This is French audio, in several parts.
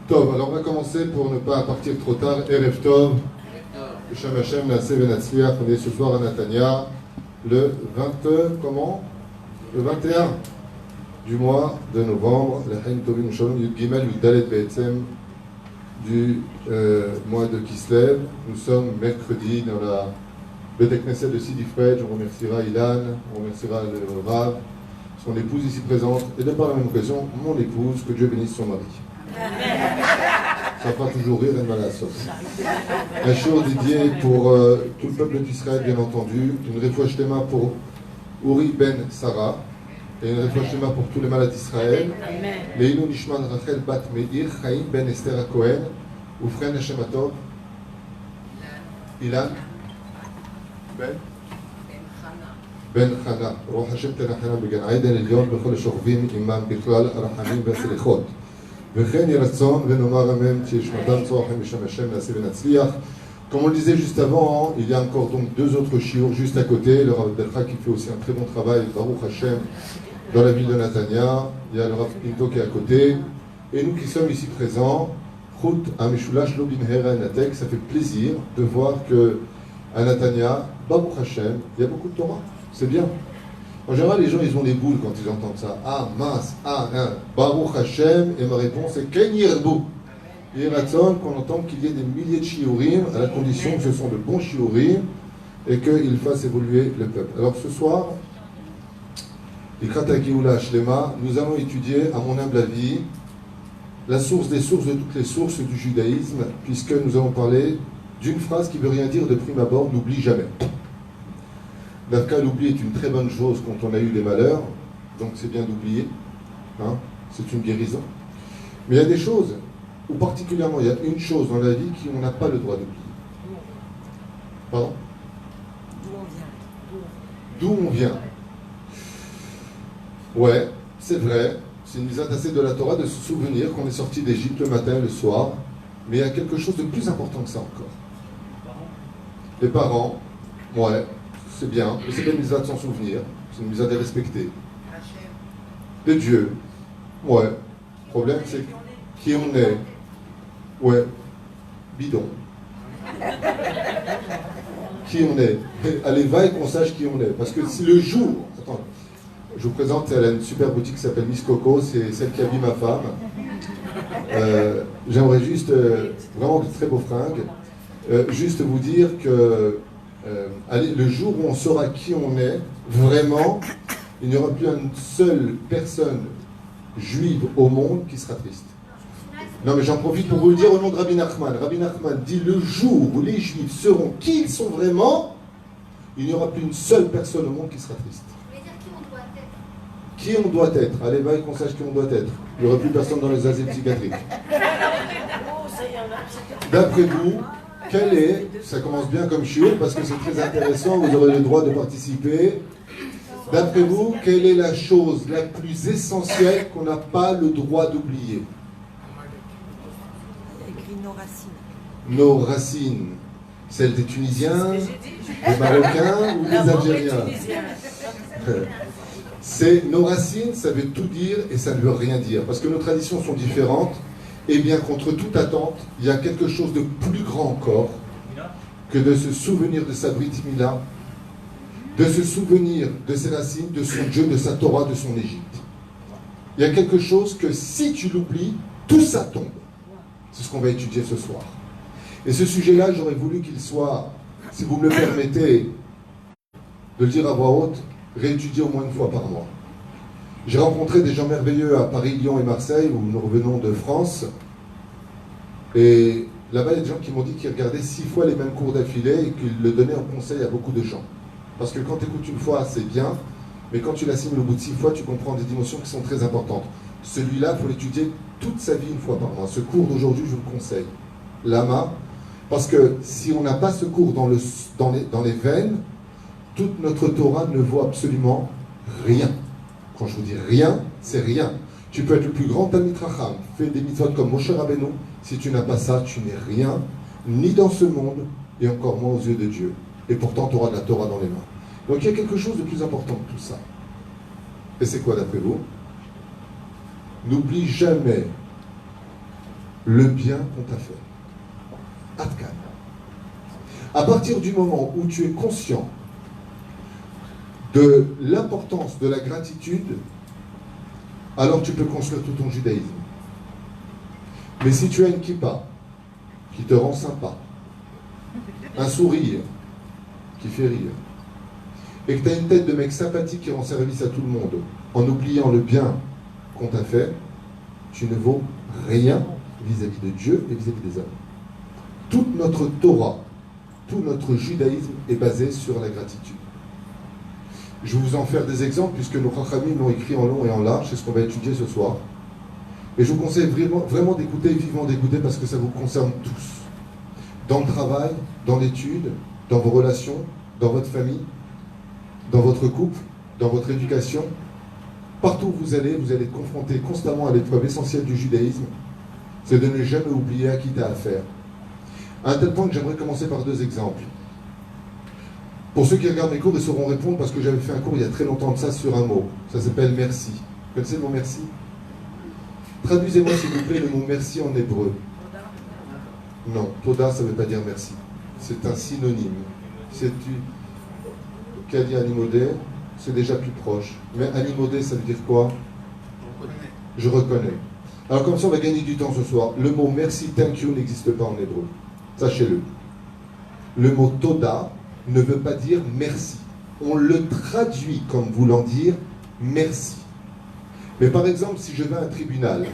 Tov, alors on va commencer pour ne pas partir trop tard. Erev Tov, Shem Hashem, Naaseh Venatzliach. On est ce soir à Natania, le 20, comment le 21 du mois de novembre, la Chaim Tovim Shalom, Yud Gimel, Yud Dalet Be'etzem, du mois de Kislev. Nous sommes mercredi dans la Beth Knesset de Sidi Fred. On remerciera Ilan, on remerciera le Rav, son épouse ici présente, et de par la même occasion, mon épouse, que Dieu bénisse son mari. Ça fera toujours rire, elle m'a la sauce. Un jour dédié pour tout le peuple d'Israël, bien entendu. Une refouach shlema pour Uri ben Sarah. Et une refouach shlema pour tous les malades d'Israël. Leilou Nishman Rachel bat Meir, Chaim ben Esther Cohen. Oufren Hashem Atov. Ilan Ben Chana. Roch Hashem Tenachana Began Aiden Elyon Bechol Shorvim Imam Bichlal Arachamim Veselichot. וכן יהי רצון ונאמר אמן שישמעתם צורחים בשם השם נעשה ונצליח. Comme on le disait juste avant, il y a encore donc deux autres shiur juste à côté. Le Rav Delcha qui fait aussi un très bon travail, Baruch Hashem, dans la ville de Natania. Il y a le Rav Pinto qui est à côté. Et nous qui sommes ici présents, Chut Amishulash Lobin Hera Natek, ça fait plaisir de voir que à Natania, Baruch Hashem, il y a beaucoup de Torah. C'est bien. En général, les gens, ils ont des boules quand ils entendent ça. Ah, mince, Baruch Hashem. Et ma réponse est Ken Yirbu. Il est ratson qu'on entende qu'il y ait des milliers de shiurim, à la condition que ce sont de bons shiurim et qu'ils fassent évoluer le peuple. Alors ce soir, Likrat HaGeoula Shlema, nous allons étudier, à mon humble avis, la source des sources de toutes les sources du judaïsme, puisque nous allons parler d'une phrase qui ne veut rien dire de prime abord, n'oublie jamais. L'afka, l'oubli est une très bonne chose quand on a eu des malheurs, donc c'est bien d'oublier, hein, c'est une guérison. Mais il y a des choses, ou particulièrement il y a une chose dans la vie qu'on n'a pas le droit d'oublier. Pardon ? D'où on vient. Ouais, c'est vrai, c'est une mise assez de la Torah de se souvenir qu'on est sorti d'Égypte le matin et le soir, mais il y a quelque chose de plus important que ça encore. Les parents, ouais. C'est bien, mais c'est pas une misère de s'en souvenir, c'est une misère de respecter. De Dieu, ouais. Le problème, c'est qui on est. Ouais, bidon. Qui on est. Allez, va et qu'on sache qui on est. Parce que si le jour. Attends, je vous présente, elle a une super boutique qui s'appelle Miss Coco, c'est celle qui habille ma femme. J'aimerais juste, vraiment de très beaux fringues, juste vous dire que. Allez, le jour où on saura qui on est, vraiment, il n'y aura plus une seule personne juive au monde qui sera triste. Non, mais j'en profite pour vous le dire au nom de Rabbi Nachman. Rabbi Nachman dit le jour où les juifs sauront qui ils sont vraiment, il n'y aura plus une seule personne au monde qui sera triste. Je veux dire qui on doit être. Qui on doit être? Allez, va et qu'on sache qui on doit être. Il n'y aura plus personne dans les asiles psychiatriques. D'après vous, quel est, ça commence bien comme shiur parce que c'est très intéressant, vous aurez le droit de participer. D'après vous, quelle est la chose la plus essentielle qu'on n'a pas le droit d'oublier? Écrit nos racines. Nos racines. Celles des Tunisiens, des Marocains ou des Algériens? C'est nos racines, ça veut tout dire et ça ne veut rien dire. Parce que nos traditions sont différentes. Et bien, contre toute attente, il y a quelque chose de plus grand encore que de se souvenir de sa Brit Mila, de se souvenir de ses racines, de son Dieu, de sa Torah, de son Égypte. Il y a quelque chose que si tu l'oublies, tout ça tombe. C'est ce qu'on va étudier ce soir. Et ce sujet-là, j'aurais voulu qu'il soit, si vous me le permettez, de le dire à voix haute, réétudié au moins une fois par mois. J'ai rencontré des gens merveilleux à Paris, Lyon et Marseille, où nous revenons de France. Et là-bas, il y a des gens qui m'ont dit qu'ils regardaient 6 fois les mêmes cours d'affilée et qu'ils le donnaient en conseil à beaucoup de gens. Parce que quand tu écoutes une fois, c'est bien, mais quand tu l'assimiles au bout de 6 fois, tu comprends des dimensions qui sont très importantes. Celui-là, il faut l'étudier toute sa vie une fois par mois. Ce cours d'aujourd'hui, je vous le conseille. Lama, parce que si on n'a pas ce cours dans les veines, toute notre Torah ne vaut absolument rien. Quand je vous dis rien, c'est rien. Tu peux être le plus grand Talmid Chacham, fais des mitzvot comme Moshe Rabbeinu. Si tu n'as pas ça, tu n'es rien, ni dans ce monde, et encore moins aux yeux de Dieu. Et pourtant, tu auras de la Torah dans les mains. Donc il y a quelque chose de plus important que tout ça. Et c'est quoi d'après vous? N'oublie jamais le bien qu'on t'a fait. Adkan. À partir du moment où tu es conscient de l'importance de la gratitude, alors tu peux construire tout ton judaïsme. Mais si tu as une kippa qui te rend sympa, un sourire qui fait rire, et que tu as une tête de mec sympathique qui rend service à tout le monde, en oubliant le bien qu'on t'a fait, tu ne vaux rien vis-à-vis de Dieu et vis-à-vis des hommes. Toute notre Torah, tout notre judaïsme est basé sur la gratitude. Je vais vous en faire des exemples puisque nos Chachamim l'ont écrit en long et en large, c'est ce qu'on va étudier ce soir. Et je vous conseille vraiment d'écouter, vivement d'écouter, parce que ça vous concerne tous. Dans le travail, dans l'étude, dans vos relations, dans votre famille, dans votre couple, dans votre éducation. Partout où vous allez être confronté constamment à l'épreuve essentielle du judaïsme, c'est de ne jamais oublier à qui tu as affaire. À un tel point que j'aimerais commencer par 2 exemples. Pour ceux qui regardent mes cours, ils sauront répondre parce que j'avais fait un cours il y a très longtemps de ça sur un mot. Ça s'appelle merci. Vous connaissez le mot merci? Traduisez-moi s'il vous plaît le mot merci en hébreu. Non, Toda ça ne veut pas dire merci. C'est un synonyme. C'est Kali animodé, c'est déjà plus proche. Mais animodé, ça veut dire quoi? Je reconnais. Alors comme ça, on va gagner du temps ce soir. Le mot merci, thank you n'existe pas en hébreu. Sachez-le. Le mot Toda ne veut pas dire merci. On le traduit comme voulant dire merci. Mais par exemple, si je vais à un tribunal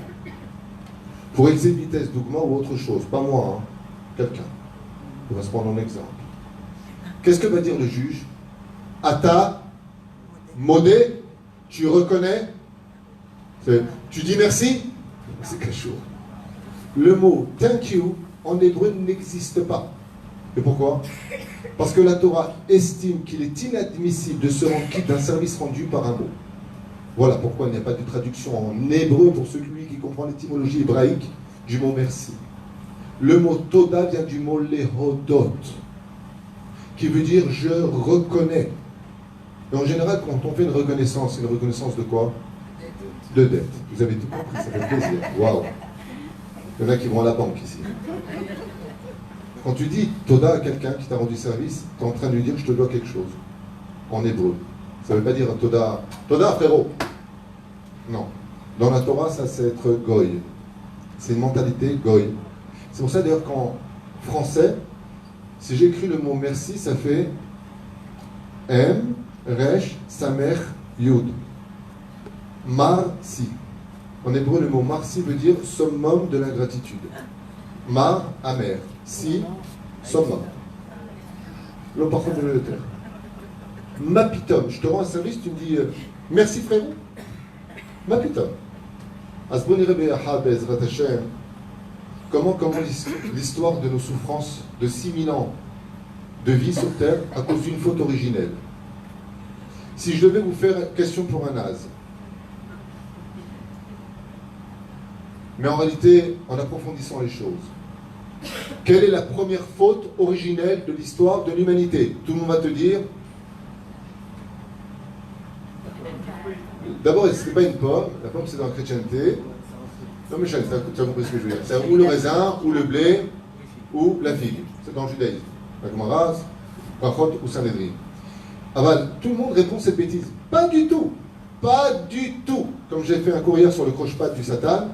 pour excès de vitesse, dougma ou autre chose, pas moi, hein, quelqu'un, on va se prendre en exemple. Qu'est-ce que va dire le juge? Ata, modé, tu reconnais? Tu dis merci? C'est quelque chose. Le mot thank you en hébreu n'existe pas. Et pourquoi? Parce que la Torah estime qu'il est inadmissible de se rendre quitte d'un service rendu par un mot. Voilà pourquoi il n'y a pas de traduction en hébreu pour celui qui comprend l'étymologie hébraïque du mot merci. Le mot Toda vient du mot lehodot, qui veut dire je reconnais. Et en général, quand on fait une reconnaissance, c'est une reconnaissance de quoi? De dette. Vous avez tout compris, ça fait plaisir. Waouh! Il y en a qui vont à la banque ici. Quand tu dis Toda à quelqu'un qui t'a rendu service, tu es en train de lui dire je te dois quelque chose. En hébreu. Ça ne veut pas dire Toda, Toda frérot. Non. Dans la Torah, ça c'est être goy. C'est une mentalité goy. C'est pour ça d'ailleurs qu'en français, si j'écris le mot merci, ça fait M, Resh, Samer, Yud. Marsi. En hébreu, le mot marsi veut dire summum de l'ingratitude. Mar, amer. Si, summum. Le parfum de la terre. Mapitom. Je te rends un service, tu me dis merci frérot. Mapitom. Comment l'histoire de nos souffrances de 6000 ans de vie sur terre à cause d'une faute originelle. Si je devais vous faire une question pour un naze, mais en réalité, en approfondissant les choses, quelle est la première faute originelle de l'histoire de l'humanité? Tout le monde va te dire. D'abord, ce n'est pas une pomme. La pomme, c'est dans la chrétienté. Non, mais tu as compris ce que je veux dire. C'est ou le raisin, ou le blé, ou la figue. C'est dans le judaïsme. La Gemara, Brachot ou Sanhedrin. Aval, tout le monde répond cette bêtise. Pas du tout. Pas du tout. Comme j'ai fait un cours hier sur le croche-patte du Satan,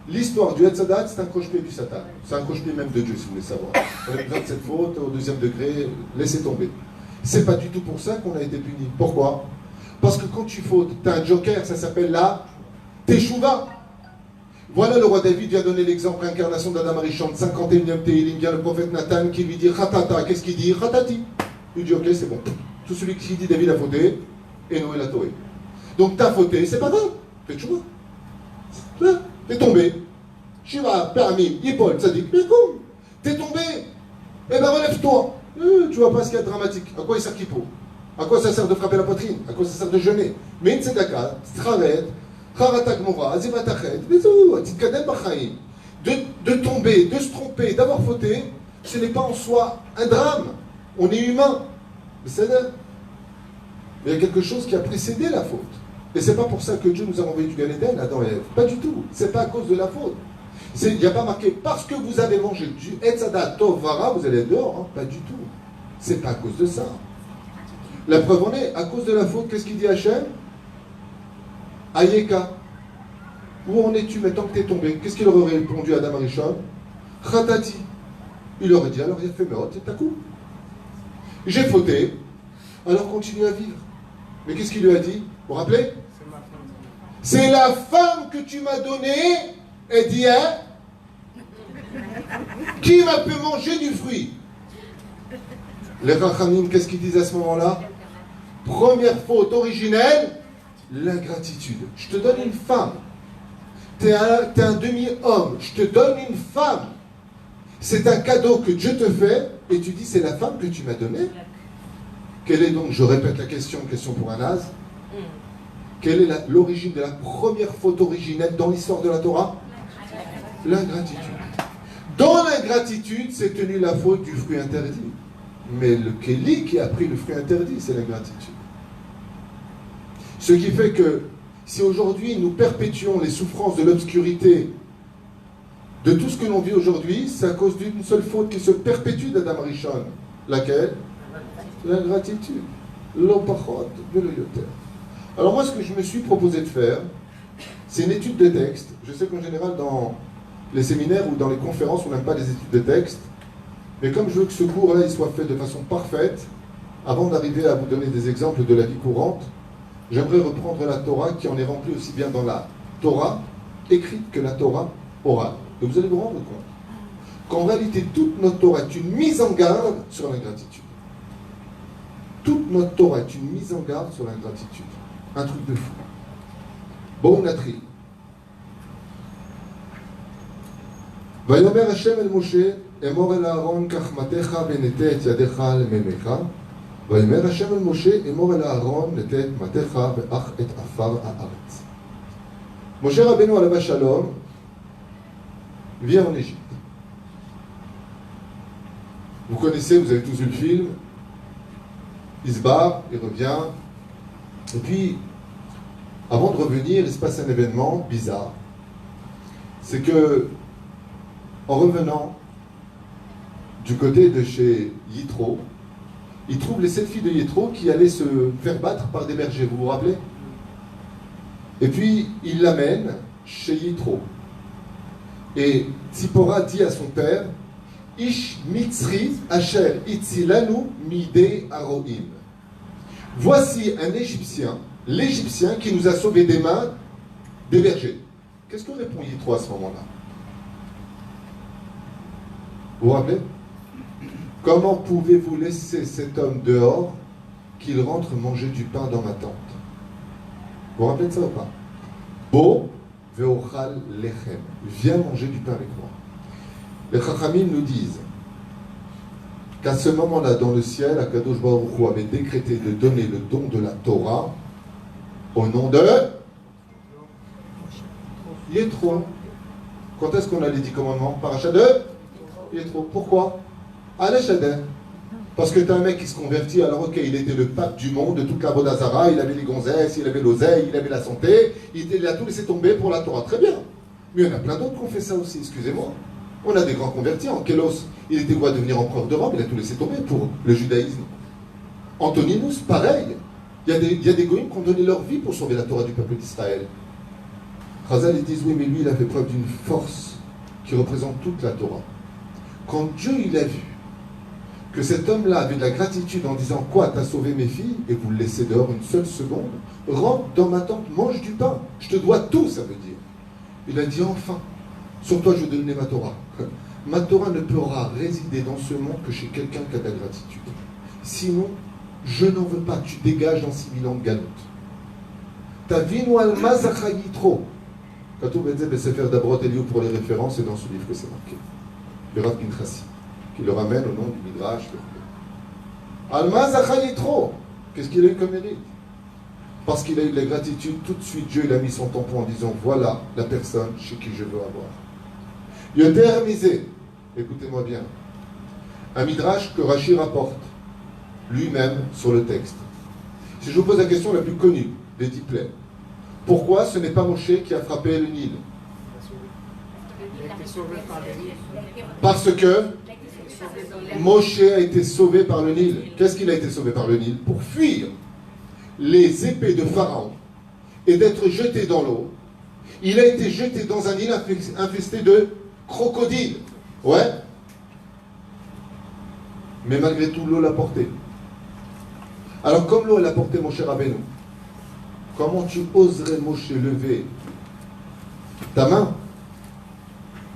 l'histoire du Hetzadat, c'est un croche-pied du Satan. C'est un croche-pied même de Dieu, si vous voulez savoir. On a besoin de cette faute au 2e degré, laissez tomber. C'est pas du tout pour ça qu'on a été puni. Pourquoi? Parce que quand tu fautes, tu as un joker, ça s'appelle la Teshuvah. Voilà, le roi David vient donner l'exemple, l'incarnation d'Adam Arishon, 51e Tehillim, vient le prophète Nathan qui lui dit Khatata. Qu'est-ce qu'il dit? Khatati. Il dit ok, c'est bon. Tout celui qui dit David a fauté, et Noé l'a toé. Donc t'as fauté, c'est pas grave. Fais Teshuvah. T'es tombé. Shiva, Permim, Yipol, Tzadik, mais comme t'es tombé. Eh ben relève-toi. Tu vois pas ce qu'il y a de dramatique. À quoi il sert Kippo? À quoi ça sert de frapper la poitrine? À quoi ça sert de jeûner? Mais une tzedaka, tzaret, charatak mora, azivatachet, de tomber, de se tromper, d'avoir fauté, ce n'est pas en soi un drame. On est humain. C'est là. Il y a quelque chose qui a précédé la faute. Et c'est pas pour ça que Dieu nous a envoyé du Gan Eden, Adam et Ève. Pas du tout. C'est pas à cause de la faute. Il n'y a pas marqué parce que vous avez mangé du Etzada Tovara, vous allez être dehors. Hein? Pas du tout. C'est pas à cause de ça. La preuve en est, à cause de la faute, qu'est-ce qu'il dit Hachem? Ayeka. Où en es-tu maintenant que tu es tombé? Qu'est-ce qu'il aurait répondu à Adam Arishon? Khatati. Il aurait dit alors il a fait meurtre, c'est ta coup. J'ai fauté, alors continue à vivre. Mais qu'est-ce qu'il lui a dit? Vous vous rappelez? C'est la femme que tu m'as donnée, et d'hier, qui m'a pu manger du fruit? Les Rachamim, qu'est-ce qu'ils disent à ce moment-là? Première faute originelle, l'ingratitude. Je te donne une femme. T'es un demi-homme. Je te donne une femme. C'est un cadeau que Dieu te fait et tu dis c'est la femme que tu m'as donnée. Quelle est donc, je répète la question pour un naze, quelle est l'origine de la première faute originelle dans l'histoire de la Torah? L'ingratitude. Dans l'ingratitude, c'est tenu la faute du fruit interdit. Mais le Kéli qui a pris le fruit interdit, c'est l'ingratitude. Ce qui fait que si aujourd'hui nous perpétuons les souffrances de l'obscurité, de tout ce que l'on vit aujourd'hui, c'est à cause d'une seule faute qui se perpétue d'Adam Rishon. Laquelle? L'ingratitude. L'opachot de l'oyoter. Alors moi, ce que je me suis proposé de faire, c'est une étude de texte. Je sais qu'en général, dans les séminaires ou dans les conférences, on n'aime pas les études de texte. Mais comme je veux que ce cours-là il soit fait de façon parfaite, avant d'arriver à vous donner des exemples de la vie courante, j'aimerais reprendre la Torah qui en est remplie aussi bien dans la Torah écrite que la Torah orale. Et vous allez vous rendre compte qu'en réalité, toute notre Torah est une mise en garde sur l'ingratitude. Toute notre Torah est une mise en garde sur l'ingratitude. Un truc de fou. Bon, Natri. ויאמר השם אל משה, אמור אל אהרון, קח מטך ונטה את ידך על מימיך. ויאמר השם אל משה, אמור אל אהרון, נטה את מטך ואך את עפר הארץ. משה רבנו עליו השלום vient en Égypte. Vous connaissez, vous avez tous vu le film. Il se barre, il revient. Et puis, avant de revenir, il se passe un événement bizarre. C'est que, en revenant du côté de chez Yitro, il trouve les 7 filles de Yitro qui allaient se faire battre par des bergers, vous vous rappelez? Et puis, il l'amène chez Yitro. Et Tzipora dit à son père, Ish mitzri asher itzilanu mide aroim. Voici un Égyptien, l'Égyptien qui nous a sauvés des mains des bergers. Qu'est-ce que répond Yitro à ce moment-là? Vous vous rappelez? Comment pouvez-vous laisser cet homme dehors qu'il rentre manger du pain dans ma tente? Vous vous rappelez de ça ou pas? Bo ve'ochal lechem. Viens manger du pain avec moi. Les Chachamim nous disent qu'à ce moment-là, dans le ciel, Akadosh Baruch Hu avait décrété de donner le don de la Torah au nom de Yitro. Quand est-ce qu'on a les 10 commandements? Paracha de Yitro. Pourquoi? Allez, Shadeh. Parce que tu as un mec qui se convertit, alors ok, il était le pape du monde, de toute la Vodazara, il avait les gonzesses, il avait l'oseille, il avait la santé, il a tout laissé tomber pour la Torah. Très bien. Mais il y en a plein d'autres qui ont fait ça aussi, excusez-moi. On a des grands convertis. En Kélos, il était quoi devenir empereur de Rome, il a tout laissé tomber pour le judaïsme. Antoninus, pareil. Il y a des goïms qui ont donné leur vie pour sauver la Torah du peuple d'Israël. Chazal, ils disent oui, mais lui, il a fait preuve d'une force qui représente toute la Torah. Quand Dieu, il a vu que cet homme-là avait de la gratitude en disant quoi, t'as sauvé mes filles et vous le laissez dehors une seule seconde, rentre dans ma tente, mange du pain, je te dois tout, ça veut dire. Il a dit enfin, sur toi je vais donner ma Torah. Ma Torah ne pourra résider dans ce monde que chez quelqu'un qui a de la gratitude. Sinon, je n'en veux pas, tu dégages dans 6000 ans de galoute. Ta vino alma zacha yitro. Katou Benzé Bessefer d'Abrot Eliou pour les références, c'est dans ce livre que c'est marqué. Le Rav Pinchasi, qui le ramène au nom du Midrash. Alma zacha yitro. Qu'est-ce qu'il a eu comme mérite? Parce qu'il a eu de la gratitude, tout de suite Dieu il a mis son tampon en disant voilà la personne chez qui je veux avoir. Yoter misé, écoutez-moi bien, un midrash que Rashi rapporte lui-même sur le texte. Si je vous pose la question la plus connue des 10 plaies, pourquoi ce n'est pas Moshe qui a frappé le Nil? Parce que Moshe a été sauvé par le Nil. Qu'est-ce qu'il a été sauvé par le Nil? Pour fuir les épées de Pharaon et d'être jeté dans l'eau. Il a été jeté dans un Nil infesté de crocodiles. Ouais. Mais malgré tout, l'eau l'a porté. Alors, comme l'eau l'a porté, mon cher Rabbeinu, comment tu oserais, Moshe, lever ta main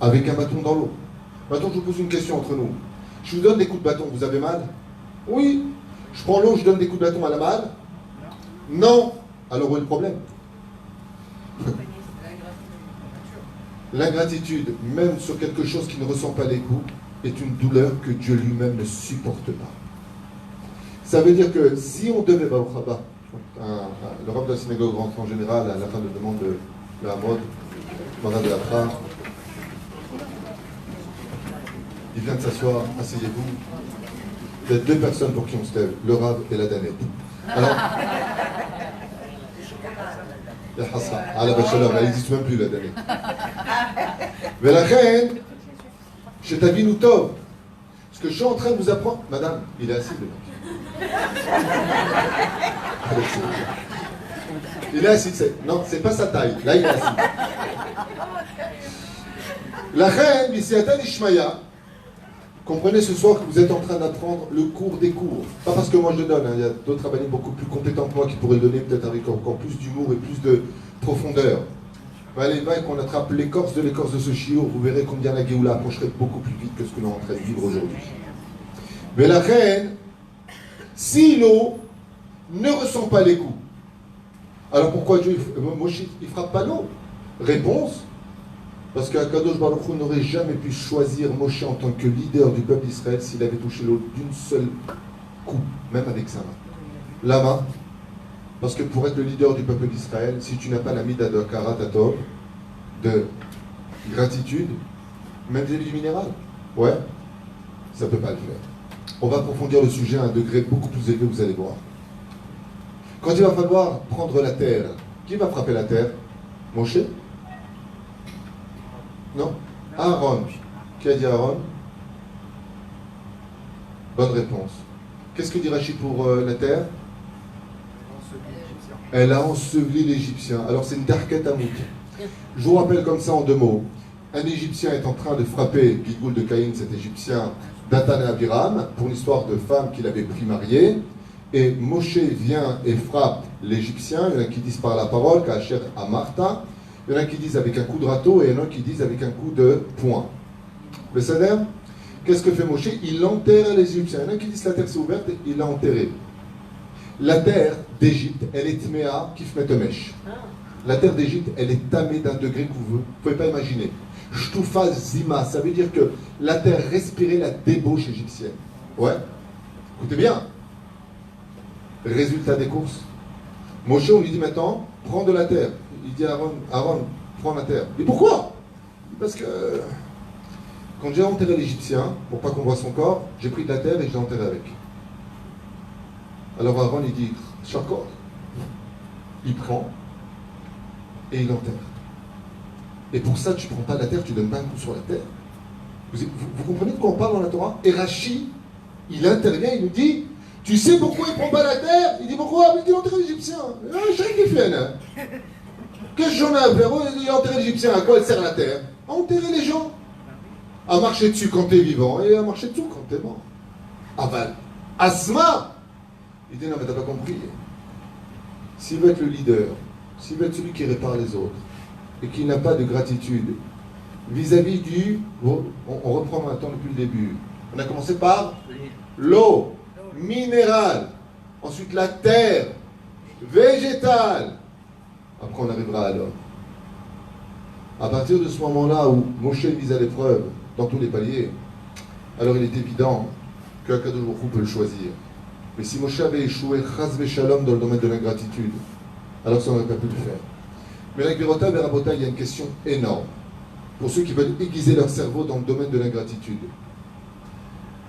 avec un bâton dans l'eau? Maintenant, je vous pose une question entre nous. Je vous donne des coups de bâton, vous avez mal? Oui. Je prends l'eau, je donne des coups de bâton, elle a mal? Non. Alors, où est le problème? L'ingratitude, même sur quelque chose qui ne ressent pas les coups, est une douleur que Dieu lui-même ne supporte pas. Ça veut dire que si on devait, le rab de la synagogue rentre en général à la fin de demande de la mode, Mara de la Tra, il vient de s'asseoir, asseyez-vous. Il y a deux personnes pour qui on se lève, le rab et la danette. Alors, il y a Hassan, elle n'existe même plus la danette. Mais la reine, chez Tavinu Tov, ce que je suis en train de vous apprendre, madame, il est assis dedans. Il est assis, non, c'est pas sa taille, là il est assis. La reine, Bisiatan Ishmaya, comprenez ce soir que vous êtes en train d'apprendre le cours des cours. Pas parce que moi je le donne, hein. Il y a d'autres rabbins beaucoup plus compétents que moi qui pourraient le donner, peut-être avec encore plus d'humour et plus de profondeur. Allez, va et qu'on attrape l'écorce de ce chiot, vous verrez combien la Géoula approcherait beaucoup plus vite que ce que l'on est en train de vivre aujourd'hui. Mais la reine, si l'eau ne ressent pas les coups, alors pourquoi Dieu, Moshe, il frappe pas l'eau? Réponse, parce qu'Akadosh Baruch Hu n'aurait jamais pu choisir Moshe en tant que leader du peuple d'Israël s'il avait touché l'eau d'une seule coup, même avec sa main. La main, parce que pour être le leader du peuple d'Israël, si tu n'as pas la mida de Karatatov, de gratitude, même des huiles minérales, ouais, ça ne peut pas le faire. On va approfondir le sujet à un degré beaucoup plus élevé, vous allez voir. Quand il va falloir prendre la terre, qui va frapper la terre? Moshe? Non? Aaron. Qui a dit Aaron? Bonne réponse. Qu'est-ce que dit Rachid pour la terre? Elle a enseveli l'Égyptien. Alors c'est une darket amout. Je vous rappelle comme ça en deux mots. Un Égyptien est en train de frapper Gilgoul de Caïn, cet Égyptien, Dathan et Abiram, pour une histoire de femme qu'il avait pris mariée. Et Moshe vient et frappe l'Égyptien. Il y en a qui disent par la parole, Kacher à Martha. Il y en a qui disent avec un coup de râteau et il y en a qui disent avec un coup de poing. Le salaire? Qu'est-ce que fait Moshe? Il enterre les Égyptiens. Il y en a qui disent la terre s'est ouverte et il l'a enterré. La terre d'Égypte, elle est tméa kifmetemesh. La terre d'Égypte, elle est tamée d'un degré que vous ne pouvez pas imaginer. Shtufa zima, ça veut dire que la terre respirait la débauche égyptienne. Ouais. Écoutez bien. Résultat des courses. Moshe, on lui dit maintenant, prends de la terre. Il dit à Aaron, prends la terre. Mais pourquoi? Parce que quand j'ai enterré l'Égyptien, pour pas qu'on voit son corps, j'ai pris de la terre et je l'ai enterré avec. Alors Aaron, il dit, Shakor. Il prend et il enterre. Et pour ça, tu ne prends pas la terre, tu ne donnes pas un coup sur la terre. Vous comprenez de quoi on parle dans la Torah? Et Rashi, il intervient, il nous dit, tu sais pourquoi il ne prend pas la terre? Il dit pourquoi? Il dit enterrer l'Égyptien. Qu'est-ce que j'en ai à faire? Il a enterré l'Égyptien, à quoi elle sert la terre? À enterrer les gens. À marcher dessus quand tu es vivant et à marcher dessous quand tu es mort. Aval. Asma. Il dit non mais t'as pas compris. S'il veut être le leader, s'il veut être celui qui répare les autres, et qui n'a pas de gratitude vis-à-vis du... On reprend maintenant depuis le début. On a commencé par l'eau, minérale, ensuite la terre, végétale. Après on arrivera à l'homme. À partir de ce moment-là où Moshe mise à l'épreuve dans tous les paliers, alors il est évident que Akadosh Baruch Hu peut le choisir. Mais si Moshe avait échoué chas v'shalom dans le domaine de l'ingratitude, alors ça n'aurait pas pu le faire. Mais la Gvirota Verabota, il y a une question énorme pour ceux qui veulent aiguiser leur cerveau dans le domaine de l'ingratitude.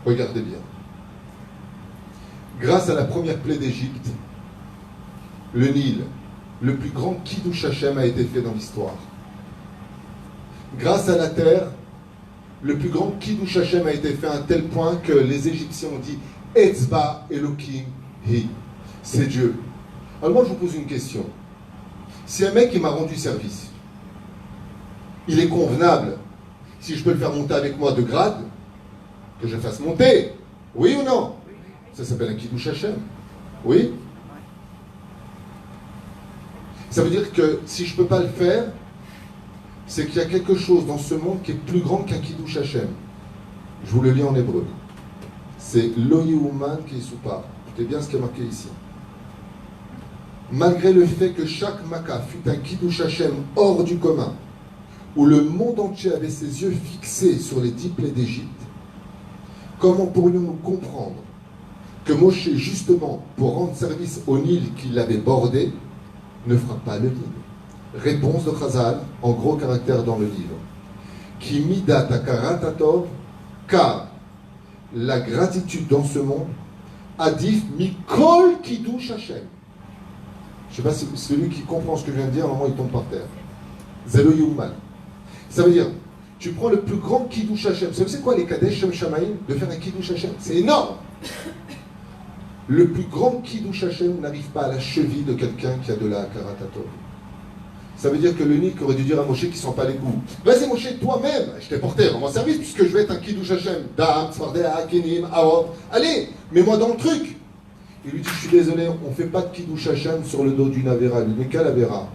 Regardez bien. Grâce à la première plaie d'Égypte, le Nil, le plus grand Kiddush Hashem a été fait dans l'histoire. grâce à la terre, le plus grand Kiddush Hashem a été fait à un tel point que les Égyptiens ont dit Etzba Elohim Hi. C'est Dieu. Alors moi je vous pose une question. Si un mec qui m'a rendu service, il est convenable, si je peux le faire monter avec moi de grade, que je le fasse monter. Oui ou non? Ça s'appelle un Kiddush Hashem. Oui? Ça veut dire que si je ne peux pas le faire, c'est qu'il y a quelque chose dans ce monde qui est plus grand qu'un Kiddush Hashem. Je vous le lis en hébreu. C'est Lo Yehuman qui soupa. Écoutez bien ce qui est marqué ici. Malgré le fait que chaque Makkah fut un Kiddush Hashem hors du commun, où le monde entier avait ses yeux fixés sur les 10 plaies d'Égypte, comment pourrions-nous comprendre que Moshe, justement, pour rendre service au Nil qui l'avait bordé, ne fera pas le Nil? Réponse de Chazal, en gros caractère dans le livre. Qui midat akaratatov, car la gratitude dans ce monde, adif mikol kiddush Hashem. Je ne sais pas si celui qui comprend ce que je viens de dire, à un moment il tombe par terre. Zelo Yuman. Ça veut dire, tu prends le plus grand kiddush Hashem. Vous savez c'est quoi les Kadesh Shem Shamaim? De faire un kiddush Hashem, c'est énorme. Le plus grand kiddush Hashem n'arrive pas à la cheville de quelqu'un qui a de la karatatov. Ça veut dire que le Nik aurait dû dire à Moshe qui ne sent pas les coups. Vas-y Moshe, toi-même, je t'ai porté à mon service puisque je vais être un Kiddush Hashem. Dam, Tzfardea, Kenim, Aot. Allez, mets-moi dans le truc. Il lui dit, je suis désolé, on ne fait pas de Kiddush Hashem sur le dos d'une Avera. Il lui dit, quelle Avera?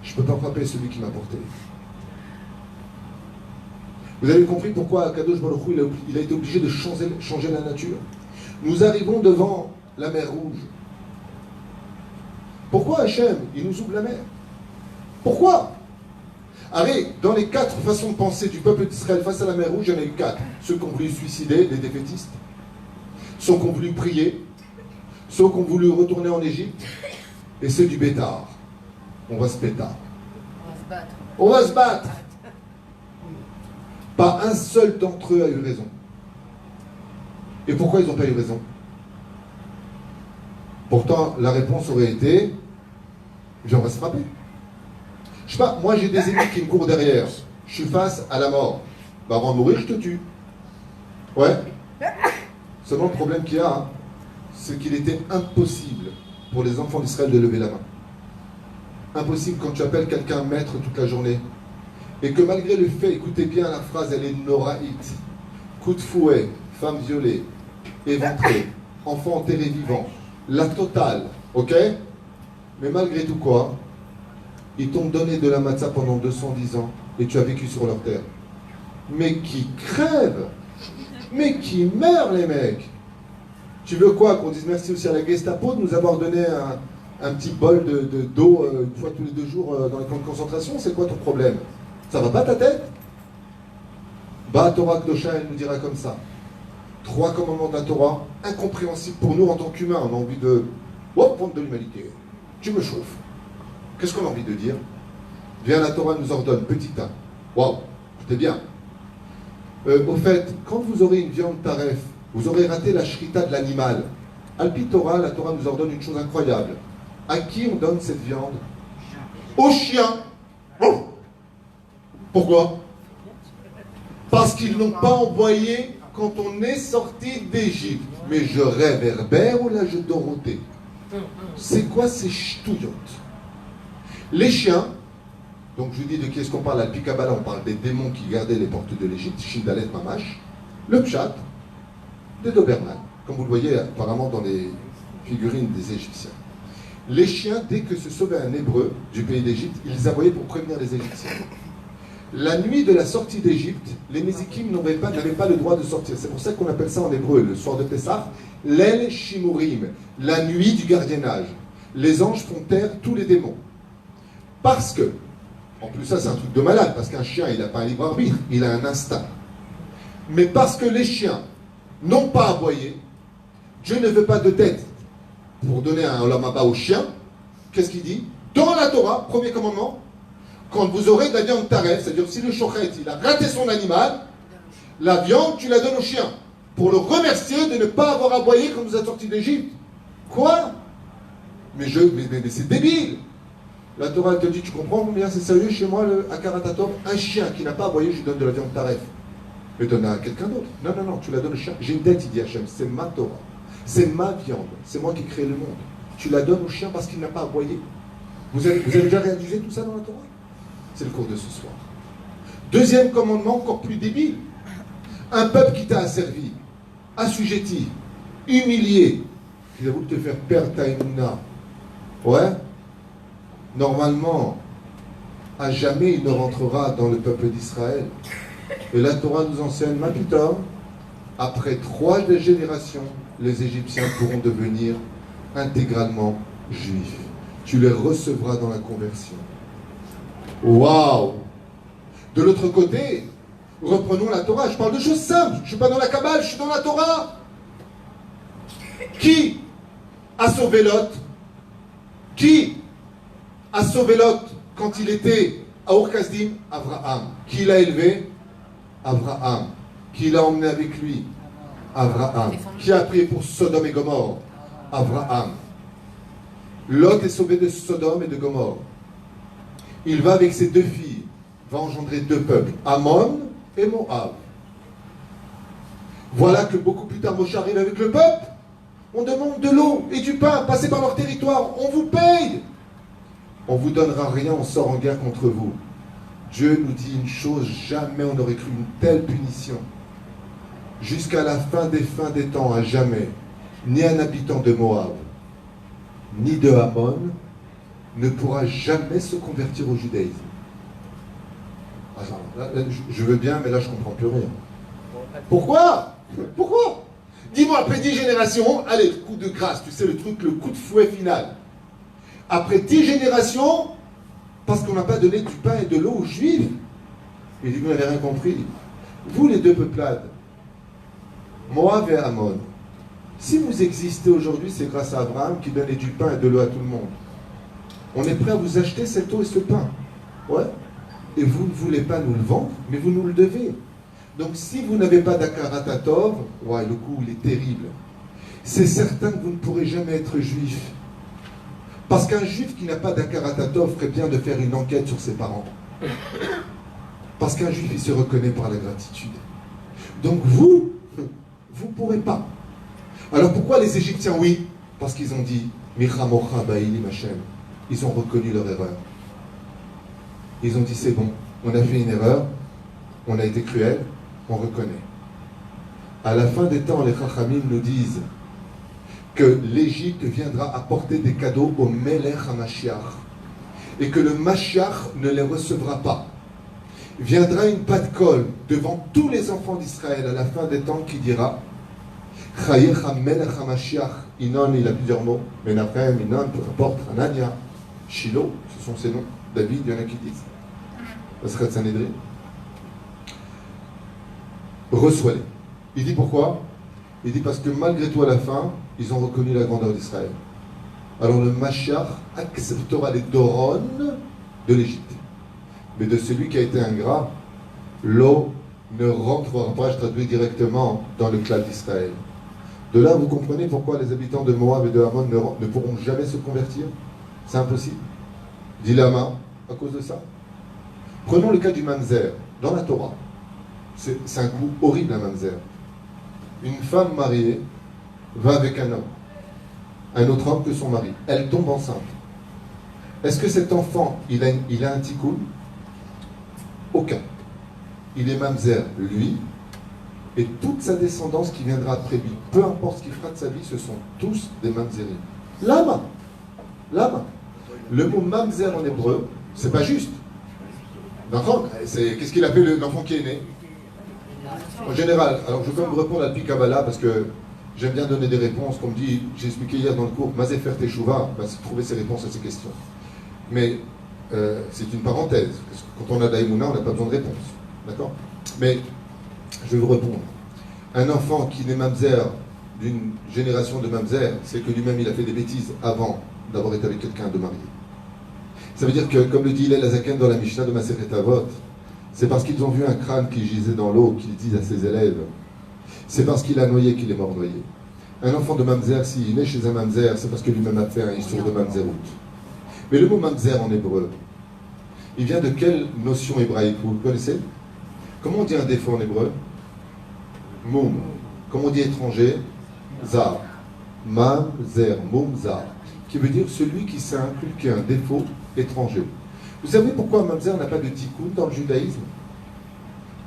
Je ne peux pas frapper celui qui m'a porté. Vous avez compris pourquoi Kadosh Baruch Hu, il a été obligé de changer la nature. Nous arrivons devant la mer Rouge. Pourquoi Hachem, il nous ouvre la mer? Pourquoi? Allez, dans les 4 façons de penser du peuple d'Israël face à la mer Rouge, il y en a eu 4. Ceux qui ont voulu se suicider, les défaitistes. Ceux qui ont voulu prier. Ceux qui ont voulu retourner en Égypte. Et ceux du bétard. On va se pétard. On va se battre. Pas un seul d'entre eux a eu raison. Et pourquoi ils n'ont pas eu raison? Pourtant, la réponse aurait été, on va se frapper. Je sais pas, moi j'ai des ennemis qui me courent derrière. Je suis face à la mort. Bah avant de mourir, je te tue. Ouais. Seulement le problème qu'il y a, c'est qu'il était impossible pour les enfants d'Israël de lever la main. Impossible quand tu appelles quelqu'un maître toute la journée. Et que malgré le fait, écoutez bien la phrase, elle est noraïte. Coup de fouet, femme violée, éventrée, enfant enterré vivant. La totale, ok? Mais malgré tout quoi? Ils t'ont donné de la matzah pendant 210 ans et tu as vécu sur leur terre. Mais qui crèvent? Mais qui meurent les mecs? Tu veux quoi? Qu'on dise merci aussi à la Gestapo de nous avoir donné un petit bol d'eau une fois tous les 2 jours dans les camps de concentration? C'est quoi ton problème? Ça va pas ta tête? Ba Torah Kdosha, elle nous dira comme ça. 3 commandements de la Torah, incompréhensibles pour nous en tant qu'humains. On a envie de prendre de l'humanité. Tu me chauffes. Qu'est-ce qu'on a envie de dire? Viens, la Torah nous ordonne, petit 1. Waouh, c'était bien. Au fait, quand vous aurez une viande taref, vous aurez raté la shrita de l'animal. Alpi Torah, la Torah nous ordonne une chose incroyable. À qui on donne cette viande? Aux chiens. Oh. Pourquoi? Parce qu'ils n'ont pas envoyé quand on est sorti d'Égypte. Mais je rêve Herbert ou là je Dorothée? C'est quoi ces ch'touillottes? Les chiens, donc je vous dis de qui est-ce qu'on parle? Alpi Kabbalah, on parle des démons qui gardaient les portes de l'Égypte, Shindalet Mamash, le Pshat, des Doberman, comme vous le voyez apparemment dans les figurines des Égyptiens. Les chiens, dès que se sauvait un Hébreu du pays d'Égypte, ils les envoyaient pour prévenir les Égyptiens. La nuit de la sortie d'Égypte, les Mézikim n'avaient pas le droit de sortir. C'est pour ça qu'on appelle ça en hébreu, le soir de Pessah, l'El Shimurim, la nuit du gardiennage. Les anges font taire tous les démons. Parce que, en plus ça c'est un truc de malade, parce qu'un chien il n'a pas un libre arbitre, il a un instinct. Mais parce que les chiens n'ont pas aboyé, Dieu ne veut pas de tête pour donner un olam haba aux chiens. Qu'est-ce qu'il dit? Dans la Torah, premier commandement, quand vous aurez de la viande taref, c'est-à-dire si le shochet il a raté son animal, la viande tu la donnes au chien, pour le remercier de ne pas avoir aboyé quand vous êtes sorti d'Égypte. Quoi? Mais c'est débile. La Torah elle te dit, tu comprends combien c'est sérieux chez moi le Akaratatov? Un chien qui n'a pas aboyé, je lui donne de la viande taref. Mais donne à quelqu'un d'autre. Non, non, non, tu la donnes au chien. J'ai une dette, il dit Hachem, c'est ma Torah. C'est ma viande. C'est moi qui crée le monde. Tu la donnes au chien parce qu'il n'a pas aboyé. Vous avez déjà réalisé tout ça dans la Torah? C'est le cours de ce soir. Deuxième commandement, encore plus débile. Un peuple qui t'a asservi, assujetti, humilié, qui a voulu te faire perdre ta émouna. Ouais. Normalement, à jamais il ne rentrera dans le peuple d'Israël. Et la Torah nous enseigne, ma putain, après 3 générations, les Égyptiens pourront devenir intégralement juifs. Tu les recevras dans la conversion. Waouh! De l'autre côté, reprenons la Torah. Je parle de choses simples. Je ne suis pas dans la Kabbale, je suis dans la Torah. Qui a sauvé Lot? Qui a sauvé Lot quand il était à Ur-Kasdim? Abraham. Qui l'a élevé? Abraham. Qui l'a emmené avec lui? Abraham. Qui a prié pour Sodome et Gomorrhe? Abraham. Lot est sauvé de Sodome et de Gomorrhe. Il va avec ses 2 filles, va engendrer 2 peuples, Ammon et Moab. Voilà que beaucoup plus tard, Moshe arrive avec le peuple. On demande de l'eau et du pain, passez par leur territoire, on vous paye. On ne vous donnera rien, on sort en guerre contre vous. Dieu nous dit une chose, jamais on n'aurait cru une telle punition. Jusqu'à la fin des temps, à jamais, ni un habitant de Moab, ni de Ammon, ne pourra jamais se convertir au judaïsme. Là, je veux bien, mais là je ne comprends plus rien. Pourquoi? Pourquoi? Dis-moi, après 10 générations, allez, coup de grâce, tu sais le truc, le coup de fouet final. Après 10 générations, parce qu'on n'a pas donné du pain et de l'eau aux Juifs. Il dit, vous n'avez rien compris. Vous, les 2 peuplades, Moab et Ammon, si vous existez aujourd'hui, c'est grâce à Abraham qui donnait du pain et de l'eau à tout le monde. On est prêt à vous acheter cette eau et ce pain. Ouais. Et vous ne voulez pas nous le vendre, mais vous nous le devez. Donc si vous n'avez pas d'Akaratatov, ouais, le coup il est terrible. C'est certain que vous ne pourrez jamais être juif. Parce qu'un juif qui n'a pas d'Akaratatov ferait bien de faire une enquête sur ses parents. Parce qu'un juif il se reconnaît par la gratitude. Donc vous ne pourrez pas. Alors pourquoi les Égyptiens, oui? Parce qu'ils ont dit Michamocha Ba'ilim Hashem. Ils ont reconnu leur erreur. Ils ont dit c'est bon, on a fait une erreur, on a été cruel, on reconnaît. À la fin des temps, les Chachamim nous disent que l'Égypte viendra apporter des cadeaux au Melech HaMashiach et que le Mashiach ne les recevra pas. Viendra une patte-colle devant tous les enfants d'Israël à la fin des temps qui dira Chayecha Melech HaMashiach. Inon, il a plusieurs mots. Menachem, Inon, peu importe, Hanania, Shiloh, ce sont ces noms. David, il y en a qui disent. Asrat Sanhedrin. Reçois-les. Il dit pourquoi? Il dit parce que malgré tout à la fin, ils ont reconnu la grandeur d'Israël. Alors le Mashiach acceptera les Doron de l'Égypte. Mais de celui qui a été ingrat, l'eau ne rentrera pas, je traduis directement, dans le clan d'Israël. De là, vous comprenez pourquoi les habitants de Moab et de Ammon ne pourront jamais se convertir? C'est impossible. Dit Lama, à cause de ça. Prenons le cas du mamzer. Dans la Torah, c'est un coup horrible, un mamzer. Une femme mariée va avec un homme, un autre homme que son mari. Elle tombe enceinte. Est-ce que cet enfant, il a un tikkun? Aucun. Il est mamzer, lui, et toute sa descendance qui viendra après lui. Peu importe ce qu'il fera de sa vie, ce sont tous des mamzerim. Lama. Lama. Le mot mamzer en hébreu, c'est pas juste. D'accord? Qu'est-ce qu'il appelle l'enfant qui est né? En général, alors je vais me répondre à Pi Kabbalah parce que j'aime bien donner des réponses. Comme dit, j'ai expliqué hier dans le cours, Mazé faire teshuva, c'est trouver ses réponses à ces questions. Mais c'est une parenthèse. Parce que quand on a d'Aïmouna, on n'a pas besoin de réponse. D'accord? Mais je vais vous répondre. Un enfant qui n'est mamzer d'une génération de mamzer, c'est que lui-même il a fait des bêtises avant d'avoir été avec quelqu'un de marié. Ça veut dire que, comme le dit Hillel Azaken dans la Mishnah de Masechet Avot, c'est parce qu'ils ont vu un crâne qui gisait dans l'eau qu'ils disent à ses élèves, c'est parce qu'il a noyé qu'il est mort noyé. Un enfant de mamzer, s'il est né chez un mamzer, c'est parce que lui-même a fait un histoire de mamzerout. Mais le mot mamzer en hébreu, il vient de quelle notion hébraïque? Vous le connaissez? Comment on dit un défaut en hébreu? Moum. Comment on dit étranger? Zar. Mamzer, moumzar. Qui veut dire celui qui s'est inculqué un défaut étranger. Vous savez pourquoi mamzer n'a pas de tikkun dans le judaïsme?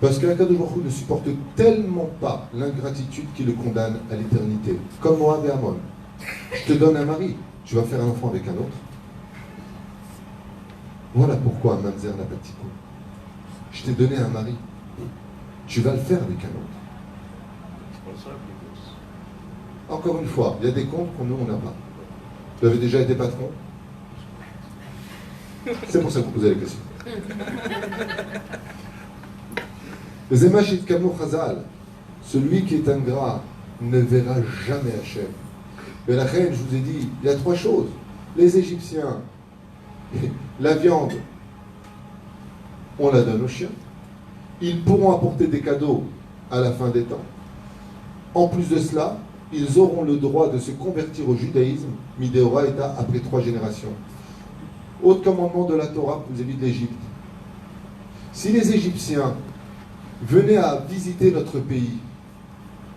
Parce qu'Akadosh Baruch Hu ne supporte tellement pas l'ingratitude qui le condamne à l'éternité. Comme Moab et Ammon. Je te donne un mari, tu vas faire un enfant avec un autre. Voilà pourquoi un mamzer n'a pas de tikkun. Je t'ai donné un mari, tu vas le faire avec un autre. Encore une fois, il y a des comptes qu'on nous on n'a pas. Vous avez déjà été patron? C'est pour ça que vous posez la question. Celui qui est ingrat ne verra jamais Hachem. Mais la reine, je vous ai dit, il y a trois choses. Les Égyptiens, la viande, on la donne aux chiens. Ils pourront apporter des cadeaux à la fin des temps. En plus de cela, ils auront le droit de se convertir au judaïsme, Midéoraïta, après 3 générations. Autre commandement de la Torah vis-à-vis de l'Égypte. Si les Égyptiens venaient à visiter notre pays,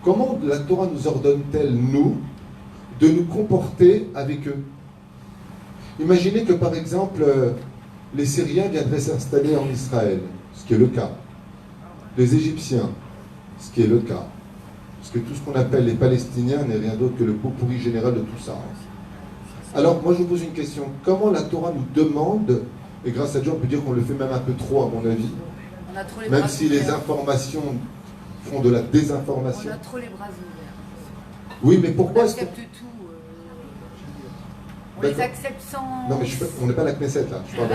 comment la Torah nous ordonne-t-elle, nous, de nous comporter avec eux? Imaginez que, par exemple, les Syriens viendraient s'installer en Israël, ce qui est le cas. Les Égyptiens, ce qui est le cas. Parce que tout ce qu'on appelle les Palestiniens n'est rien d'autre que le pot pourri général de tout ça. Alors, moi, je vous pose une question. Comment la Torah nous demande, et grâce à Dieu, on peut dire qu'on le fait même un peu trop, à mon avis, même si les informations font de la désinformation. On a trop les bras ouverts. Oui, mais pourquoi On est-ce qu'on... accepte tout. On les accepte sans... Non, mais on n'est pas à la Knesset, là. Je parle de...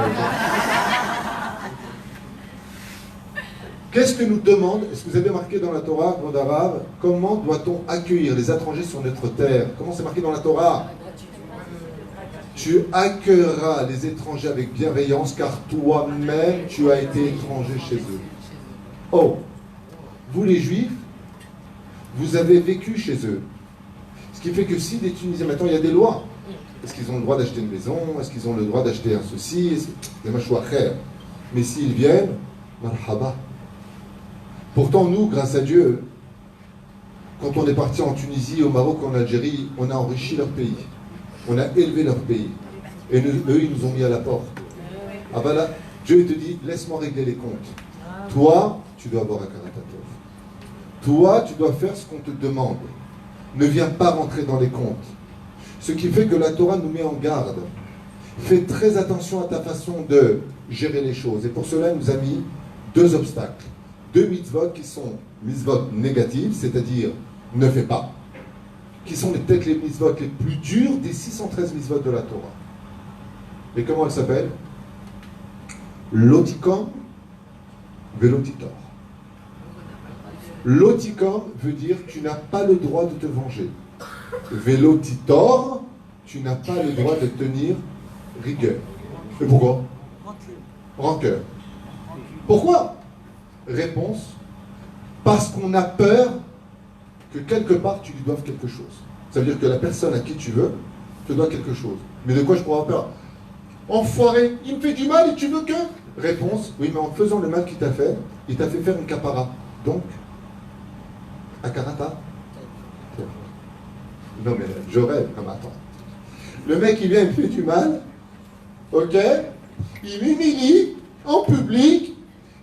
Qu'est-ce que nous demande, est-ce que vous avez marqué dans la Torah, monde arabe, comment doit-on accueillir les étrangers sur notre terre? Comment c'est marqué dans la Torah? Tu accueilleras les étrangers avec bienveillance, car toi-même, tu as été étranger chez eux. Oh, vous les Juifs, vous avez vécu chez eux. Ce qui fait que si des Tunisiens, maintenant il y a des lois. Est-ce qu'ils ont le droit d'acheter une maison? Est-ce qu'ils ont le droit d'acheter un ceci? Des machouachères. Mais s'ils viennent, marhaba. Pourtant, nous, grâce à Dieu, quand on est parti en Tunisie, au Maroc, en Algérie, on a enrichi leur pays. On a élevé leur pays. Et eux, ils nous ont mis à la porte. Ah ben là, Dieu te dit, laisse-moi régler les comptes. Toi, tu dois avoir un karatatov. Toi, tu dois faire ce qu'on te demande. Ne viens pas rentrer dans les comptes. Ce qui fait que la Torah nous met en garde. Fais très attention à ta façon de gérer les choses. Et pour cela, elle nous a mis 2 obstacles. 2 mitzvot qui sont mitzvot négatives, c'est-à-dire ne fais pas, qui sont peut-être les mitzvot les plus dures des 613 mitzvot de la Torah. Et comment elles s'appellent? Lotikom, velotitor. Lotikom veut dire tu n'as pas le droit de te venger. Velotitor, tu n'as pas le droit de tenir rigueur. Et pourquoi? Rancœur. Pourquoi? Réponse, parce qu'on a peur que quelque part tu lui doives quelque chose. Ça veut dire que la personne à qui tu veux te doit quelque chose. Mais de quoi je pourrais avoir peur? Enfoiré, il me fait du mal et tu veux que? Réponse, oui, mais en faisant le mal qu'il t'a fait, il t'a fait faire une capara. Donc, akarata. Non mais je rêve comme attends. Le mec il vient, il me fait du mal, ok? Il m'humilie en public.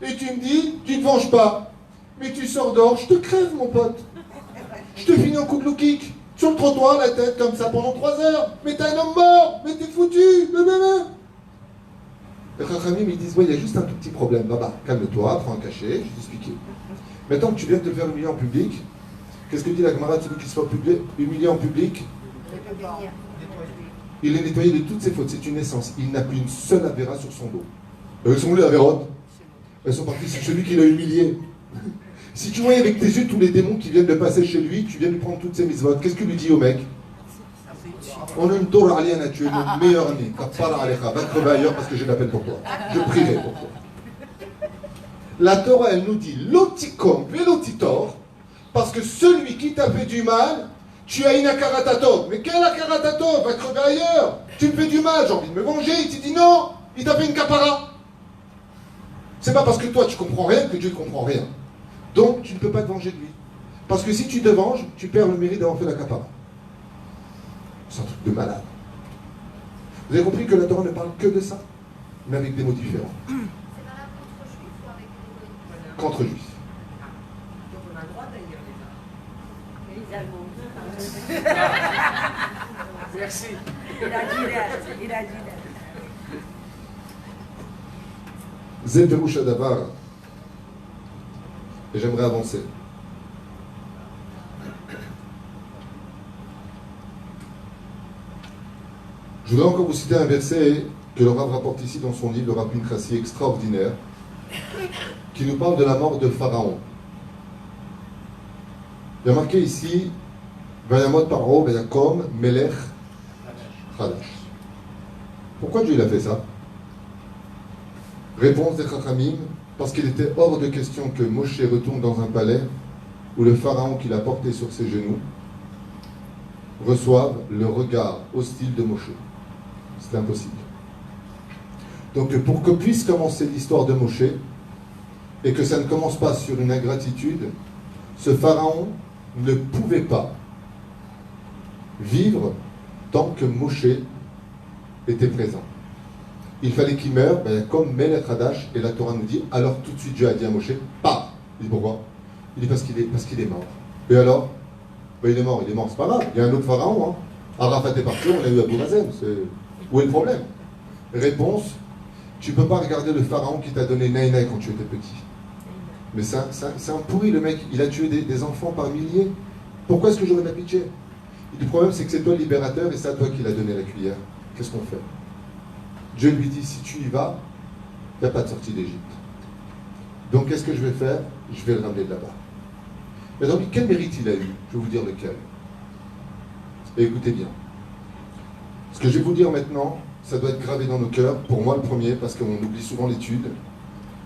Et tu me dis, tu ne te venges pas. Mais tu sors dehors, je te crève mon pote. Je te finis en coup de low kick. Sur le trottoir, la tête comme ça pendant 3 heures. Mais t'es un homme mort. Mais t'es foutu. Les Chachamim ils disent, ouais, il y a juste un tout petit problème. Baba, calme-toi, prends un cachet, je vais t'expliquer. Maintenant que tu viens de te faire humilier en public, qu'est-ce que dit la Gemara de celui qui se fait humilier en public? Il est nettoyé de toutes ses fautes, c'est une essence. Il n'a plus une seule avéra sur son dos. Elles sont où les avérotes? Elles sont parties sur celui qui l'a humilié. Si tu voyais avec tes yeux tous les démons qui viennent de passer chez lui, tu viens de prendre toutes ses mitzvot, qu'est-ce que lui dit au mec? On a une Torah aliana, tu es le meilleur ami. Kapara alecha, va crever ailleurs parce que j'ai de la peine pour toi. Je prierai pour toi. La Torah, elle nous dit lotikom velotitor, parce que celui qui t'a fait du mal, Tu as une akaratatov. Mais quel akaratatov? Va crever ailleurs. Tu me fais du mal, j'ai envie de me venger. Il te dit non, il t'a fait une kapara. C'est pas parce que toi tu comprends rien que Dieu ne comprend rien. Donc tu ne peux pas te venger de lui. Parce que si tu te venges, tu perds le mérite d'avoir fait la kapara. C'est un truc de malade. Vous avez compris que la Torah ne parle que de ça, mais avec des mots différents. C'est valable contre juifs ou avec les Contre juifs. Donc on a le droit d'ailleurs les Allemands? Merci. Il a dit là. Zé Perouche Adavar. Et j'aimerais avancer. Je voudrais encore vous citer un verset que le Rav rapporte ici dans son livre, le Rav Pinchasi, extraordinaire, qui nous parle de la mort de Pharaon. Il y a marqué ici Vayamot Paro Vayakom Melech Hadash. Pourquoi Dieu il a fait ça? Réponse des Chachamim, parce qu'il était hors de question que Moshe retourne dans un palais où le pharaon qu'il a porté sur ses genoux reçoive le regard hostile de Moshe. C'était impossible. Donc pour que puisse commencer l'histoire de Moshe, et que ça ne commence pas sur une ingratitude, ce pharaon ne pouvait pas vivre tant que Moshe était présent. Il fallait qu'il meure, comme Melech Hadash, et la Torah nous dit, alors tout de suite Dieu a dit à Moshe, pars. Il dit pourquoi? Il dit parce qu'il est mort. Et alors? Il est mort, c'est pas grave. Il y a un autre pharaon. Arafat est parti, on a eu Abou Mazen. Où est le problème? Réponse, tu ne peux pas regarder le pharaon qui t'a donné Naïnaï quand tu étais petit. Mais c'est un pourri, le mec. Il a tué des enfants par milliers. Pourquoi est-ce que j'aurais de la pitié? Le problème, c'est que c'est toi le libérateur et c'est à toi qu'il a donné la cuillère. Qu'est-ce qu'on fait? Dieu lui dit, si tu y vas, il n'y a pas de sortie d'Égypte. Donc qu'est-ce que je vais faire? Je vais le ramener de là-bas. Mais donc, quel mérite il a eu? Je vais vous dire lequel. Et écoutez bien. Ce que je vais vous dire maintenant, ça doit être gravé dans nos cœurs. Pour moi, le premier, parce qu'on oublie souvent l'étude.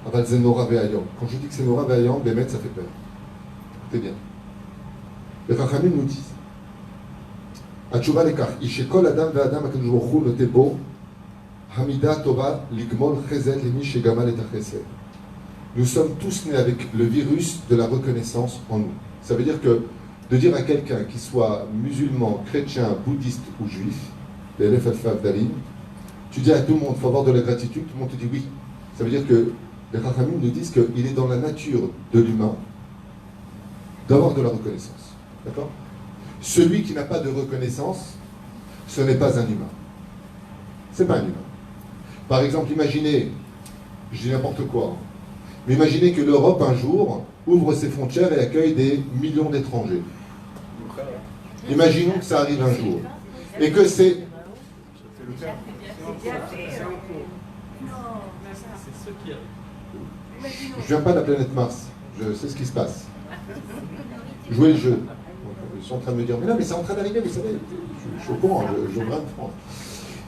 Quand je dis que c'est Nora Ve'ayam, Bémet, ça fait peur. Écoutez bien. Les Chachamim nous disent Atchouva lekach, Ishekol Adam ve'Adam HaKadosh Baruch Hu noté bo Hamida Tova ligmol chesed lemi shegamal et chesed. Nous sommes tous nés avec le virus de la reconnaissance en nous. Ça veut dire que de dire à quelqu'un qui soit musulman, chrétien, bouddhiste ou juif, l'élève Alfav Dalim, tu dis à tout le monde, il faut avoir de la gratitude, tout le monde te dit oui. Ça veut dire que les Chachamim nous disent qu'il est dans la nature de l'humain d'avoir de la reconnaissance. D'accord? Celui qui n'a pas de reconnaissance, ce n'est pas un humain. C'est pas un humain. Par exemple, imaginez, je dis n'importe quoi, mais imaginez que l'Europe un jour ouvre ses frontières et accueille des millions d'étrangers. Imaginons que ça arrive un jour. Et que c'est... Je viens pas de la planète Mars. Je sais ce qui se passe. Jouez le jeu. Ils sont en train de me dire, mais non, mais c'est en train d'arriver, vous savez. Je suis au courant, je reviens de France.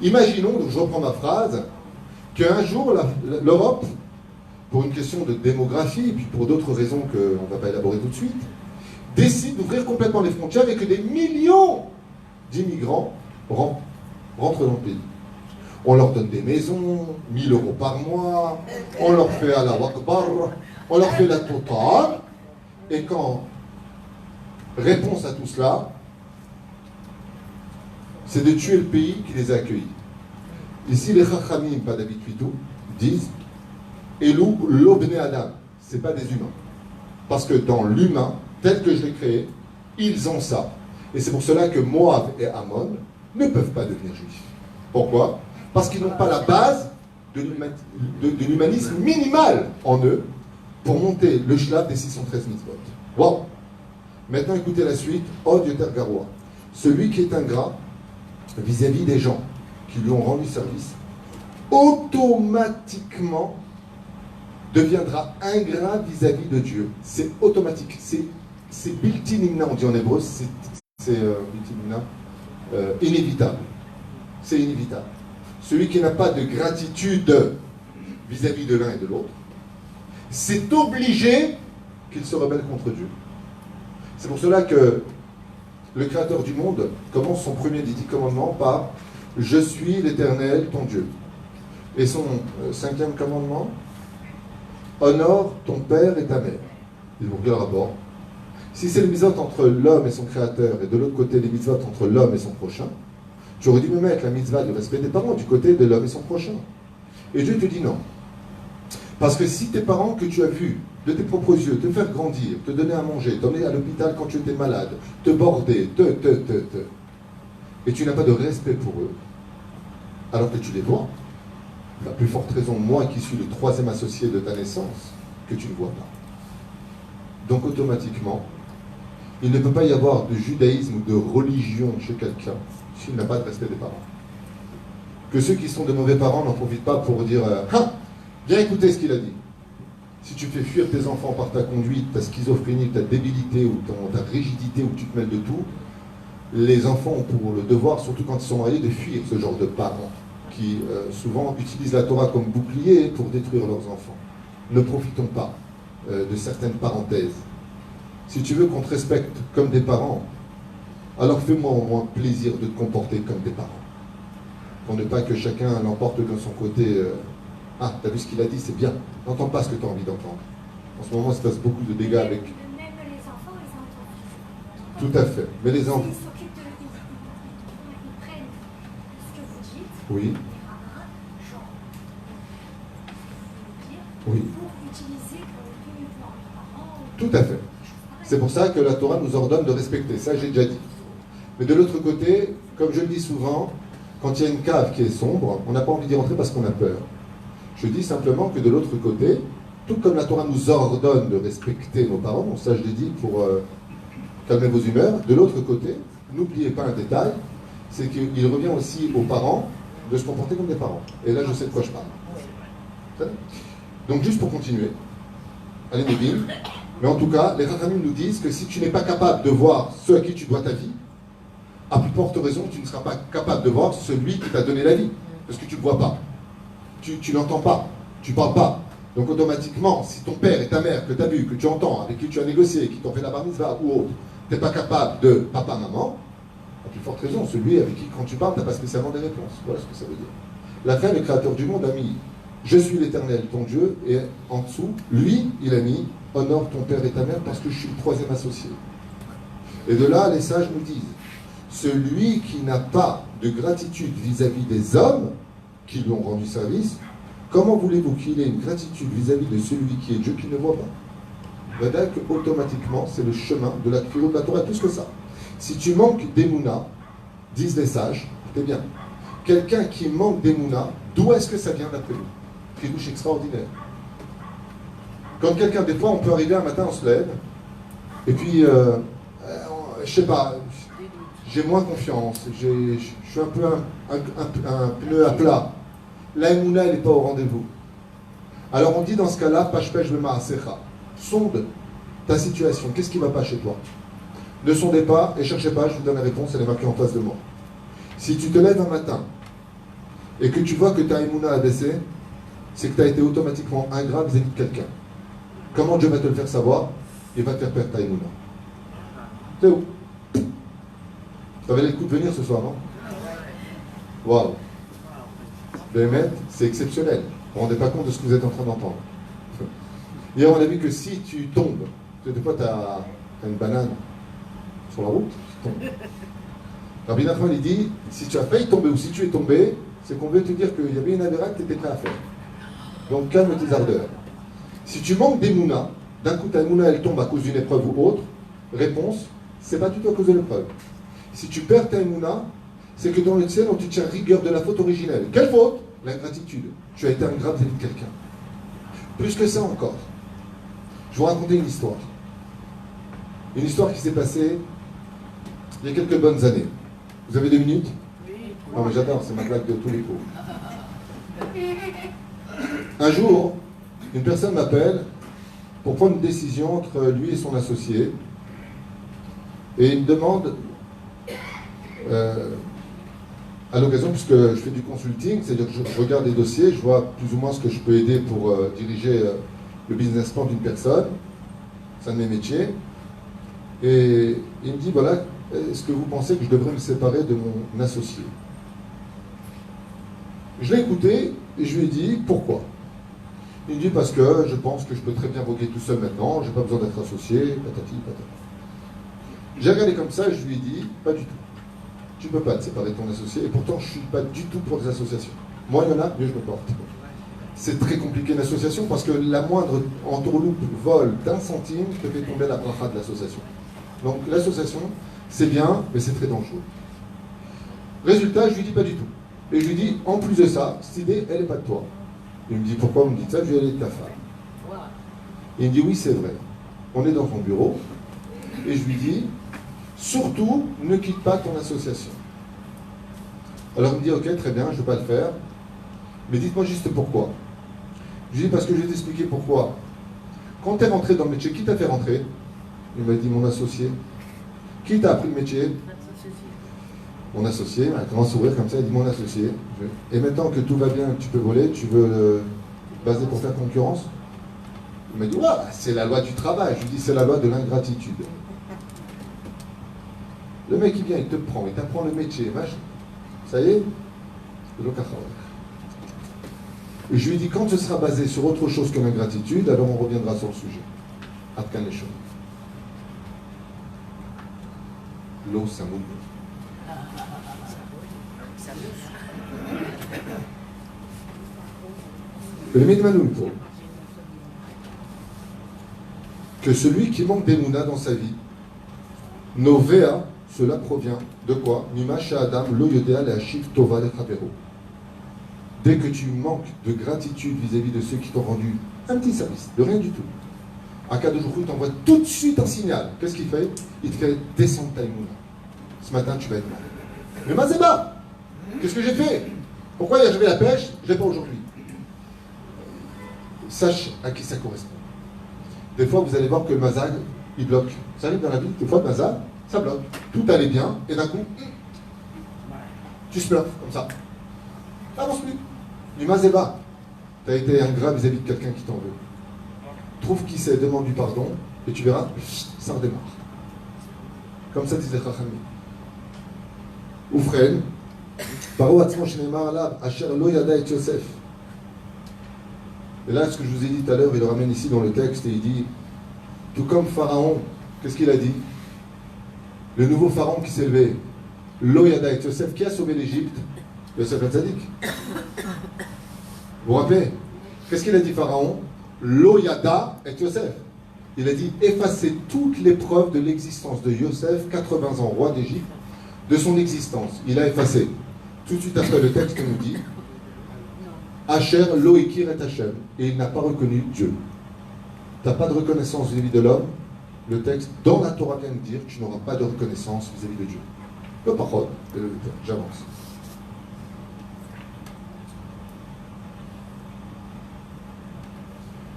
Imaginons, donc je reprends ma phrase, qu'un jour, l'Europe, pour une question de démographie, et puis pour d'autres raisons qu'on ne va pas élaborer tout de suite, décide d'ouvrir complètement les frontières et que des millions d'immigrants rentrent dans le pays. On leur donne des maisons, 1 000 € par mois, on leur fait à la Akbar, on leur fait la totale, et quand réponse à tout cela, c'est de tuer le pays qui les a accueillis. Ici, les Chachamim, pas David Pitou, disent Elou l'obné Adam, c'est pas des humains. Parce que dans l'humain, tel que je l'ai créé, ils ont ça. Et c'est pour cela que Moab et Ammon ne peuvent pas devenir juifs. Pourquoi? Parce qu'ils n'ont pas la base de l'humanisme minimal en eux pour monter le shlab des 613 mitzvot. Wow! Maintenant, écoutez la suite. Od Yoter Garoua. Celui qui est ingrat vis-à-vis des gens qui lui ont rendu service, automatiquement deviendra ingrat vis-à-vis de Dieu. C'est automatique. C'est built-in, on dit en hébreu, c'est inévitable. C'est inévitable. Celui qui n'a pas de gratitude vis-à-vis de l'un et de l'autre, c'est obligé qu'il se rebelle contre Dieu. C'est pour cela que le Créateur du monde commence son premier des 10 commandements par « Je suis l'Éternel, ton Dieu ». Et son cinquième commandement « Honore ton père et ta mère ». Il vous regarde rapport. Si c'est le mitzvot entre l'homme et son Créateur, et de l'autre côté les mitzvot entre l'homme et son prochain, j'aurais dû me mettre la mitzvah du respect des parents du côté de l'homme et son prochain. Et Dieu te dit non. Parce que si tes parents que tu as vus de tes propres yeux te faire grandir, te donner à manger, t'emmener à l'hôpital quand tu étais malade, te border, et tu n'as pas de respect pour eux, alors que tu les vois, la plus forte raison, moi qui suis le troisième associé de ta naissance, que tu ne vois pas. Donc automatiquement, il ne peut pas y avoir de judaïsme ou de religion chez quelqu'un s'il n'a pas de respect des parents. Que ceux qui sont de mauvais parents n'en profitent pas pour dire viens écouter ce qu'il a dit. Si tu fais fuir tes enfants par ta conduite, ta schizophrénie, ta débilité ou ta rigidité, où tu te mêles de tout, les enfants ont pour le devoir, surtout quand ils sont mariés, de fuir ce genre de parents qui souvent utilisent la Torah comme bouclier pour détruire leurs enfants. Ne profitons pas de certaines parenthèses. Si tu veux qu'on te respecte comme des parents, alors fais-moi au moins plaisir de te comporter comme des parents. Pour ne pas que chacun l'emporte de son côté. Ah, t'as vu ce qu'il a dit, c'est bien. N'entends pas ce que tu as envie d'entendre. En ce moment, il se passe beaucoup de dégâts avec... Même les enfants, ils entendent. Tout à fait. Mais les enfants... Ils s'occupent de... Ils prennent ce que vous dites. Oui. Les rabbins, genre, Oui. pour utiliser pour leurs parents. Tout à fait. C'est pour ça que la Torah nous ordonne de respecter. Ça, j'ai déjà dit. Mais de l'autre côté, comme je le dis souvent, quand il y a une cave qui est sombre, on n'a pas envie d'y rentrer parce qu'on a peur. Je dis simplement que de l'autre côté, tout comme la Torah nous ordonne de respecter nos parents, bon, ça je l'ai dit pour calmer vos humeurs, de l'autre côté, n'oubliez pas un détail, c'est qu'il revient aussi aux parents de se comporter comme des parents. Et là, je sais de quoi je parle. Donc, juste pour continuer, allez Neville, mais en tout cas, les Chachamim nous disent que si tu n'es pas capable de voir ceux à qui tu dois ta vie, à plus forte raison, tu ne seras pas capable de voir celui qui t'a donné la vie, parce que tu ne le vois pas. Tu n'entends pas, tu ne parles pas. Donc automatiquement, si ton père et ta mère que tu as vu, que tu entends, avec qui tu as négocié, qui t'ont fait la bar mitzvah ou autre, tu n'es pas capable de papa, maman, à plus forte raison, celui avec qui quand tu parles, tu n'as pas spécialement des réponses. Voilà ce que ça veut dire. La fin, le Créateur du monde a mis « Je suis l'Éternel, ton Dieu » et en dessous, lui, il a mis « Honore ton père et ta mère parce que je suis le troisième associé ». Et de là, les sages nous disent « Celui qui n'a pas de gratitude vis-à-vis des hommes, qui lui ont rendu service, comment voulez-vous qu'il ait une gratitude vis-à-vis de celui qui est Dieu qui ne voit pas ?» Voilà que automatiquement, c'est le chemin de la Kfirut de la Torah, plus que ça. Si tu manques d'Emouna, disent les sages, c'est bien. Quelqu'un qui manque d'Emouna, d'où est-ce que ça vient d'après nous? Kidouche extraordinaire. Quand quelqu'un, des fois, on peut arriver un matin, on se lève, et puis, je sais pas, j'ai moins confiance, je suis un peu un pneu à plat. La Emouna, elle n'est pas au rendez-vous. Alors on dit dans ce cas-là, Pashpesh b'ma'asecha, sonde ta situation, qu'est-ce qui ne va pas chez toi? Ne sondez pas et cherchez pas, je vous donne la réponse, elle est marquée en face de moi. Si tu te lèves un matin et que tu vois que ta Emouna a baissé, c'est que tu as été automatiquement ingrat vis-à-vis de quelqu'un. Comment Dieu va te le faire savoir? Il va te faire perdre ta Emouna. C'est où? Ça valait le coup de venir ce soir, non? Waouh! Béhémet, c'est exceptionnel. Vous ne vous rendez pas compte de ce que vous êtes en train d'entendre. Hier, on a vu que si tu tombes, des fois, tu as une banane sur la route, tu tombes. Rabbi Nachman, il dit, si tu as failli tomber ou si tu es tombé, c'est qu'on veut te dire qu'il y avait une avéra que tu étais prêt à faire. Donc, calme tes ardeurs. Si tu manques d'Emouna, d'un coup, ta Emouna, elle tombe à cause d'une épreuve ou autre, réponse, c'est pas du tout à cause de l'épreuve. Si tu perds ta Emouna, c'est que dans le ciel, on te tient rigueur de la faute originelle. Quelle faute? L'ingratitude. Tu as été ingrat vis-à-vis de quelqu'un. Plus que ça encore. Je vais vous raconter une histoire. Une histoire qui s'est passée il y a quelques bonnes années. Vous avez 2 minutes? Oui. Non mais j'adore, c'est ma blague de tous les coups. Un jour, une personne m'appelle pour prendre une décision entre lui et son associé. Et il me demande... à l'occasion, puisque je fais du consulting, c'est-à-dire que je regarde les dossiers, je vois plus ou moins ce que je peux aider pour diriger le business plan d'une personne. C'est un de mes métiers. Et il me dit, voilà, est-ce que vous pensez que je devrais me séparer de mon associé? Je l'ai écouté et je lui ai dit pourquoi. Il me dit parce que je pense que je peux très bien voguer tout seul maintenant, j'ai pas besoin d'être associé, patati patata. J'ai regardé comme ça et je lui ai dit pas du tout. Tu ne peux pas te séparer de ton associé et pourtant je ne suis pas du tout pour les associations. Moi il y en a, mieux je me porte. C'est très compliqué l'association parce que la moindre entourloupe, vol d'un centime te fait tomber la bracha de l'association. Donc l'association, c'est bien, mais c'est très dangereux. Résultat, je lui dis pas du tout. Et je lui dis, en plus de ça, cette idée, elle n'est pas de toi. Il me dit, pourquoi vous me dites ça? Je lui ai dit, elle est de ta femme. Et il me dit, oui, c'est vrai. On est dans son bureau. Et je lui dis, surtout, ne quitte pas ton association. Alors il me dit, ok, très bien, je ne vais pas le faire. Mais dites-moi juste pourquoi. Je lui dis, parce que je vais t'expliquer pourquoi. Quand tu es rentré dans le métier, qui t'a fait rentrer? Il m'a dit, mon associé. Qui t'a appris le métier? Mon associé, un grand sourire comme ça, il dit, mon associé. Et maintenant que tout va bien, que tu peux voler, tu veux le baser pour faire concurrence? Il m'a dit, ouais, c'est la loi du travail. Je lui dis, c'est la loi de l'ingratitude. Le mec, il vient, il te prend, il t'apprend le métier, machin. Ça y est? Et je lui dis, quand ce sera basé sur autre chose que l'ingratitude, alors on reviendra sur le sujet. Atkan les choses. L'eau, ça mouille. Que celui qui manque d'émouna dans sa vie, Novea, cela provient de quoi? Dès que tu manques de gratitude vis-à-vis de ceux qui t'ont rendu un petit service, de rien du tout, Akadosh Baruch Hu t'envoie tout de suite un signal. Qu'est-ce qu'il fait? Il te fait descendre ta émouna. Ce matin, tu vas être mal. Mais Mazéba, qu'est-ce que j'ai fait? Pourquoi il y avait la pêche? Je l'ai pas aujourd'hui. Sache à qui ça correspond. Des fois, vous allez voir que le mazag, il bloque. Ça arrive dans la vie, des fois, le mazag, ça bloque. Tout allait bien, et d'un coup, tu se plains, comme ça. Avance plus. Du mazéba. Tu as été ingrat vis-à-vis de quelqu'un qui t'en veut. Trouve qui c'est, demande du pardon, et tu verras, ça redémarre. Comme ça disait Chachamim. Oufren, Paro Atzmo Shenemar Alav, Asher Lo Yada et Yosef. Et là, ce que je vous ai dit tout à l'heure, il le ramène ici dans le texte et il dit, tout comme Pharaon, qu'est-ce qu'il a dit? Le nouveau Pharaon qui s'est levé, Lo Yada et Yosef, qui a sauvé l'Égypte? Yosef Hatzadik. Vous vous rappelez? Qu'est-ce qu'il a dit Pharaon? Lo Yada et Yosef. Il a dit, effacez toutes les preuves de l'existence de Yosef, 80 ans roi d'Égypte, de son existence. Il a effacé. Tout de suite après, le texte nous dit, Asher lo ikir et Hashem, et il n'a pas reconnu Dieu. Tu n'as pas de reconnaissance vis-à-vis de l'homme. Le texte dans la Torah vient de dire que tu n'auras pas de reconnaissance vis-à-vis de Dieu. Le parole, j'avance.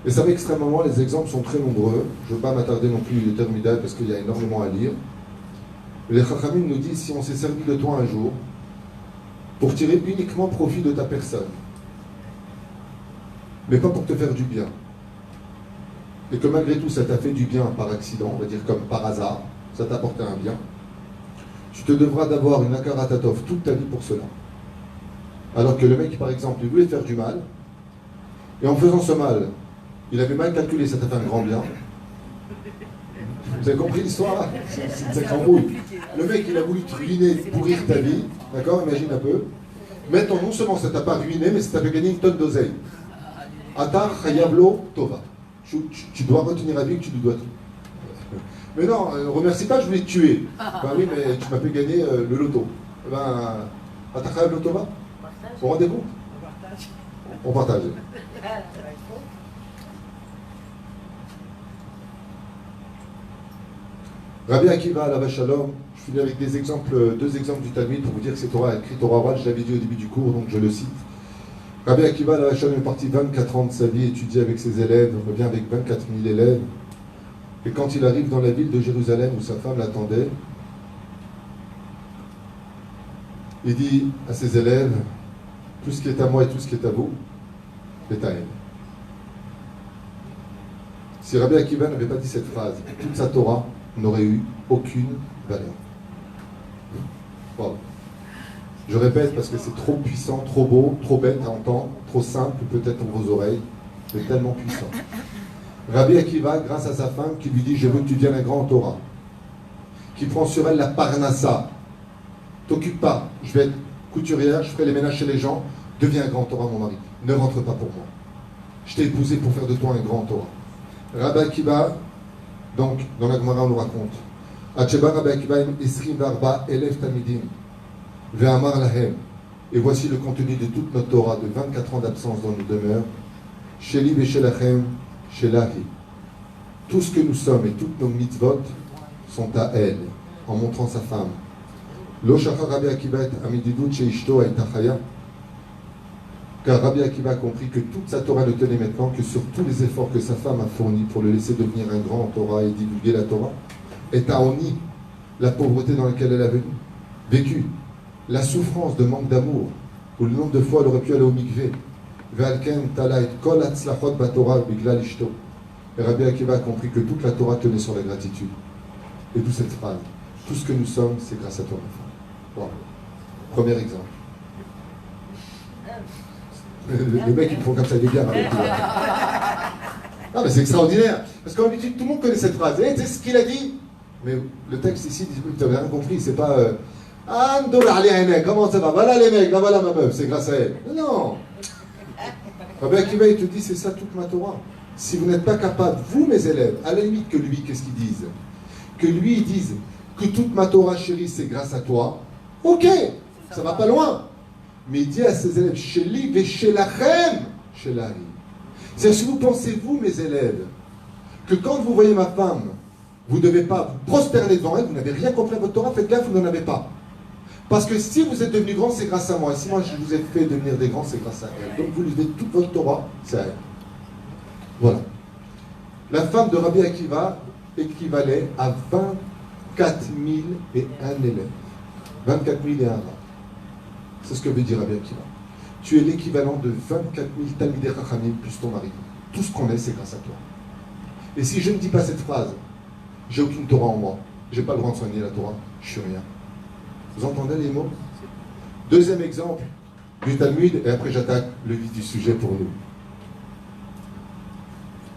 Et ça va extrêmement, les exemples sont très nombreux. Je ne veux pas m'attarder non plus l'éternité parce qu'il y a énormément à lire. Les Chachamim nous disent, si on s'est servi de toi un jour, pour tirer uniquement profit de ta personne, mais pas pour te faire du bien, et que malgré tout ça t'a fait du bien par accident, on va dire comme par hasard, ça t'a apporté un bien, tu te devras d'avoir une akaratatov toute ta vie pour cela. Alors que le mec, par exemple, il voulait faire du mal, et en faisant ce mal, il avait mal calculé, ça t'a fait un grand bien. Vous avez compris l'histoire là? C'est une sacrée embrouille. Le mec, il a voulu te ruiner, pourrir ta vie, d'accord? Imagine un peu. Maintenant, non seulement ça t'a pas ruiné, mais ça t'a fait gagner une tonne d'oseille. Atar Chayavlo Tova. Tu dois retenir à vie que tu lui dois tout. Mais non, remercie pas, je voulais te tuer. Ben oui, mais tu m'as fait gagner le loto. Ben, Atar Chayavlo Tova. Vous vous rendez compte? On partage. Rabbi Akiva, Alav Shalom, je finis avec deux exemples du Talmud pour vous dire que c'est Torah écrit Torah orale, je l'avais dit au début du cours, donc je le cite. Rabbi Akiva, Alav Shalom, est parti 24 ans de sa vie étudier avec ses élèves, on revient avec 24 000 élèves. Et quand il arrive dans la ville de Jérusalem où sa femme l'attendait, il dit à ses élèves, tout ce qui est à moi et tout ce qui est à vous est à elle. Si Rabbi Akiva n'avait pas dit cette phrase, toute sa Torah n'aurait eu aucune valeur. Bon. Je répète parce que c'est trop puissant, trop beau, trop bête à entendre, trop simple peut-être pour vos oreilles, mais tellement puissant. Rabbi Akiva, grâce à sa femme, qui lui dit « Je veux que tu deviennes un grand Torah », qui prend sur elle la parnassa. T'occupe pas, je vais être couturière, je ferai les ménages chez les gens, deviens un grand Torah, mon mari. Ne rentre pas pour moi. Je t'ai épousé pour faire de toi un grand Torah. Rabbi Akiva, donc, dans la Gemara, on nous raconte Acheba Rabbi Akiva Isrim Varba Elef Tamidim Ve'amar Lahem. Et voici le contenu de toute notre Torah de 24 ans d'absence dans nos demeures. Sheli Veshelachem Shelahi. Tout ce que nous sommes et toutes nos mitzvot sont à elle, en montrant sa femme. Lo Shachar Rabbi Akiva et Amididut Sheishto Aitachaya. Car Rabbi Akiva a compris que toute sa Torah ne tenait maintenant que sur tous les efforts que sa femme a fournis pour le laisser devenir un grand Torah et divulguer la Torah, et Taoni, la pauvreté dans laquelle elle a vécu, la souffrance de manque d'amour, ou le nombre de fois elle aurait pu aller au mikvé, Ve'alken tala et kol hatzlachot batorah biglal ishto. Et Rabbi Akiva a compris que toute la Torah tenait sur la gratitude. Et d'où cette phrase, tout ce que nous sommes, c'est grâce à toi, ma femme. Voilà. Premier exemple. Les mecs, ils me font comme ça, les gars. Non, mais c'est extraordinaire. Parce qu'en habitude, tout le monde connaît cette phrase. Et c'est ce qu'il a dit. Mais le texte ici, tu n'avais rien compris. C'est pas Andola, allez, mec, comment ça va? Voilà les mecs, là voilà ma meuf, c'est grâce à elle. Non. Rabbi Akiva, il te dit, c'est ça toute ma Torah. Si vous n'êtes pas capable, vous, mes élèves, à la limite que lui, qu'est-ce qu'ils disent? Que lui, ils disent que toute ma Torah, chérie, c'est grâce à toi. Ok, ça va pas loin. Mais il dit à ses élèves, Sheli Veshelachem Shelahi. C'est-à-dire, si vous pensez, vous, mes élèves, que quand vous voyez ma femme, vous ne devez pas vous prosterner devant elle, vous n'avez rien compris à votre Torah, faites gaffe, vous n'en avez pas. Parce que si vous êtes devenus grands, c'est grâce à moi. Et si moi, je vous ai fait devenir des grands, c'est grâce à elle. Donc vous lisez toute votre Torah, c'est à elle. Voilà. La femme de Rabbi Akiva équivalait à 24 000 et un élève. 24 000 et un rat. C'est ce que veut dire Rabbi Akiva. Tu es l'équivalent de 24 000 Talmidei Chachamim plus ton mari. Tout ce qu'on est, c'est grâce à toi. Et si je ne dis pas cette phrase, j'ai aucune Torah en moi, j'ai pas le droit de soigner la Torah, je suis rien. Vous entendez les mots? Deuxième exemple du Talmud, et après j'attaque le vif du sujet pour nous.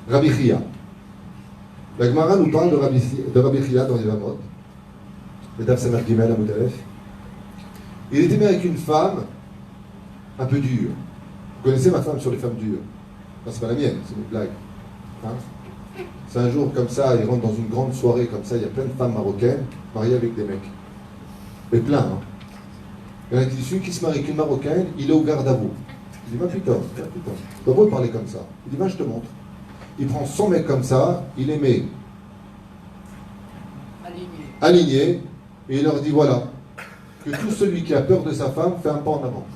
Rabbi Chia. La Gemara nous parle de Rabbi Chia dans les Yevamot. Le Daf Samar Gimel Amud Aleph. Il était avec une femme un peu dure. Vous connaissez ma femme sur les femmes dures? Non, c'est pas la mienne, c'est une blague. Hein? C'est un jour comme ça, il rentre dans une grande soirée comme ça, il y a plein de femmes marocaines mariées avec des mecs. Mais plein, hein. Il y en a qui disent, celui qui se marie avec une marocaine, il est au garde à vous. Il dit, va putain, t'as beau parler comme ça. Il dit, va, je te montre. Il prend son mec comme ça, il les met alignés, et il leur dit, voilà, que tout celui qui a peur de sa femme fait un pas en avant.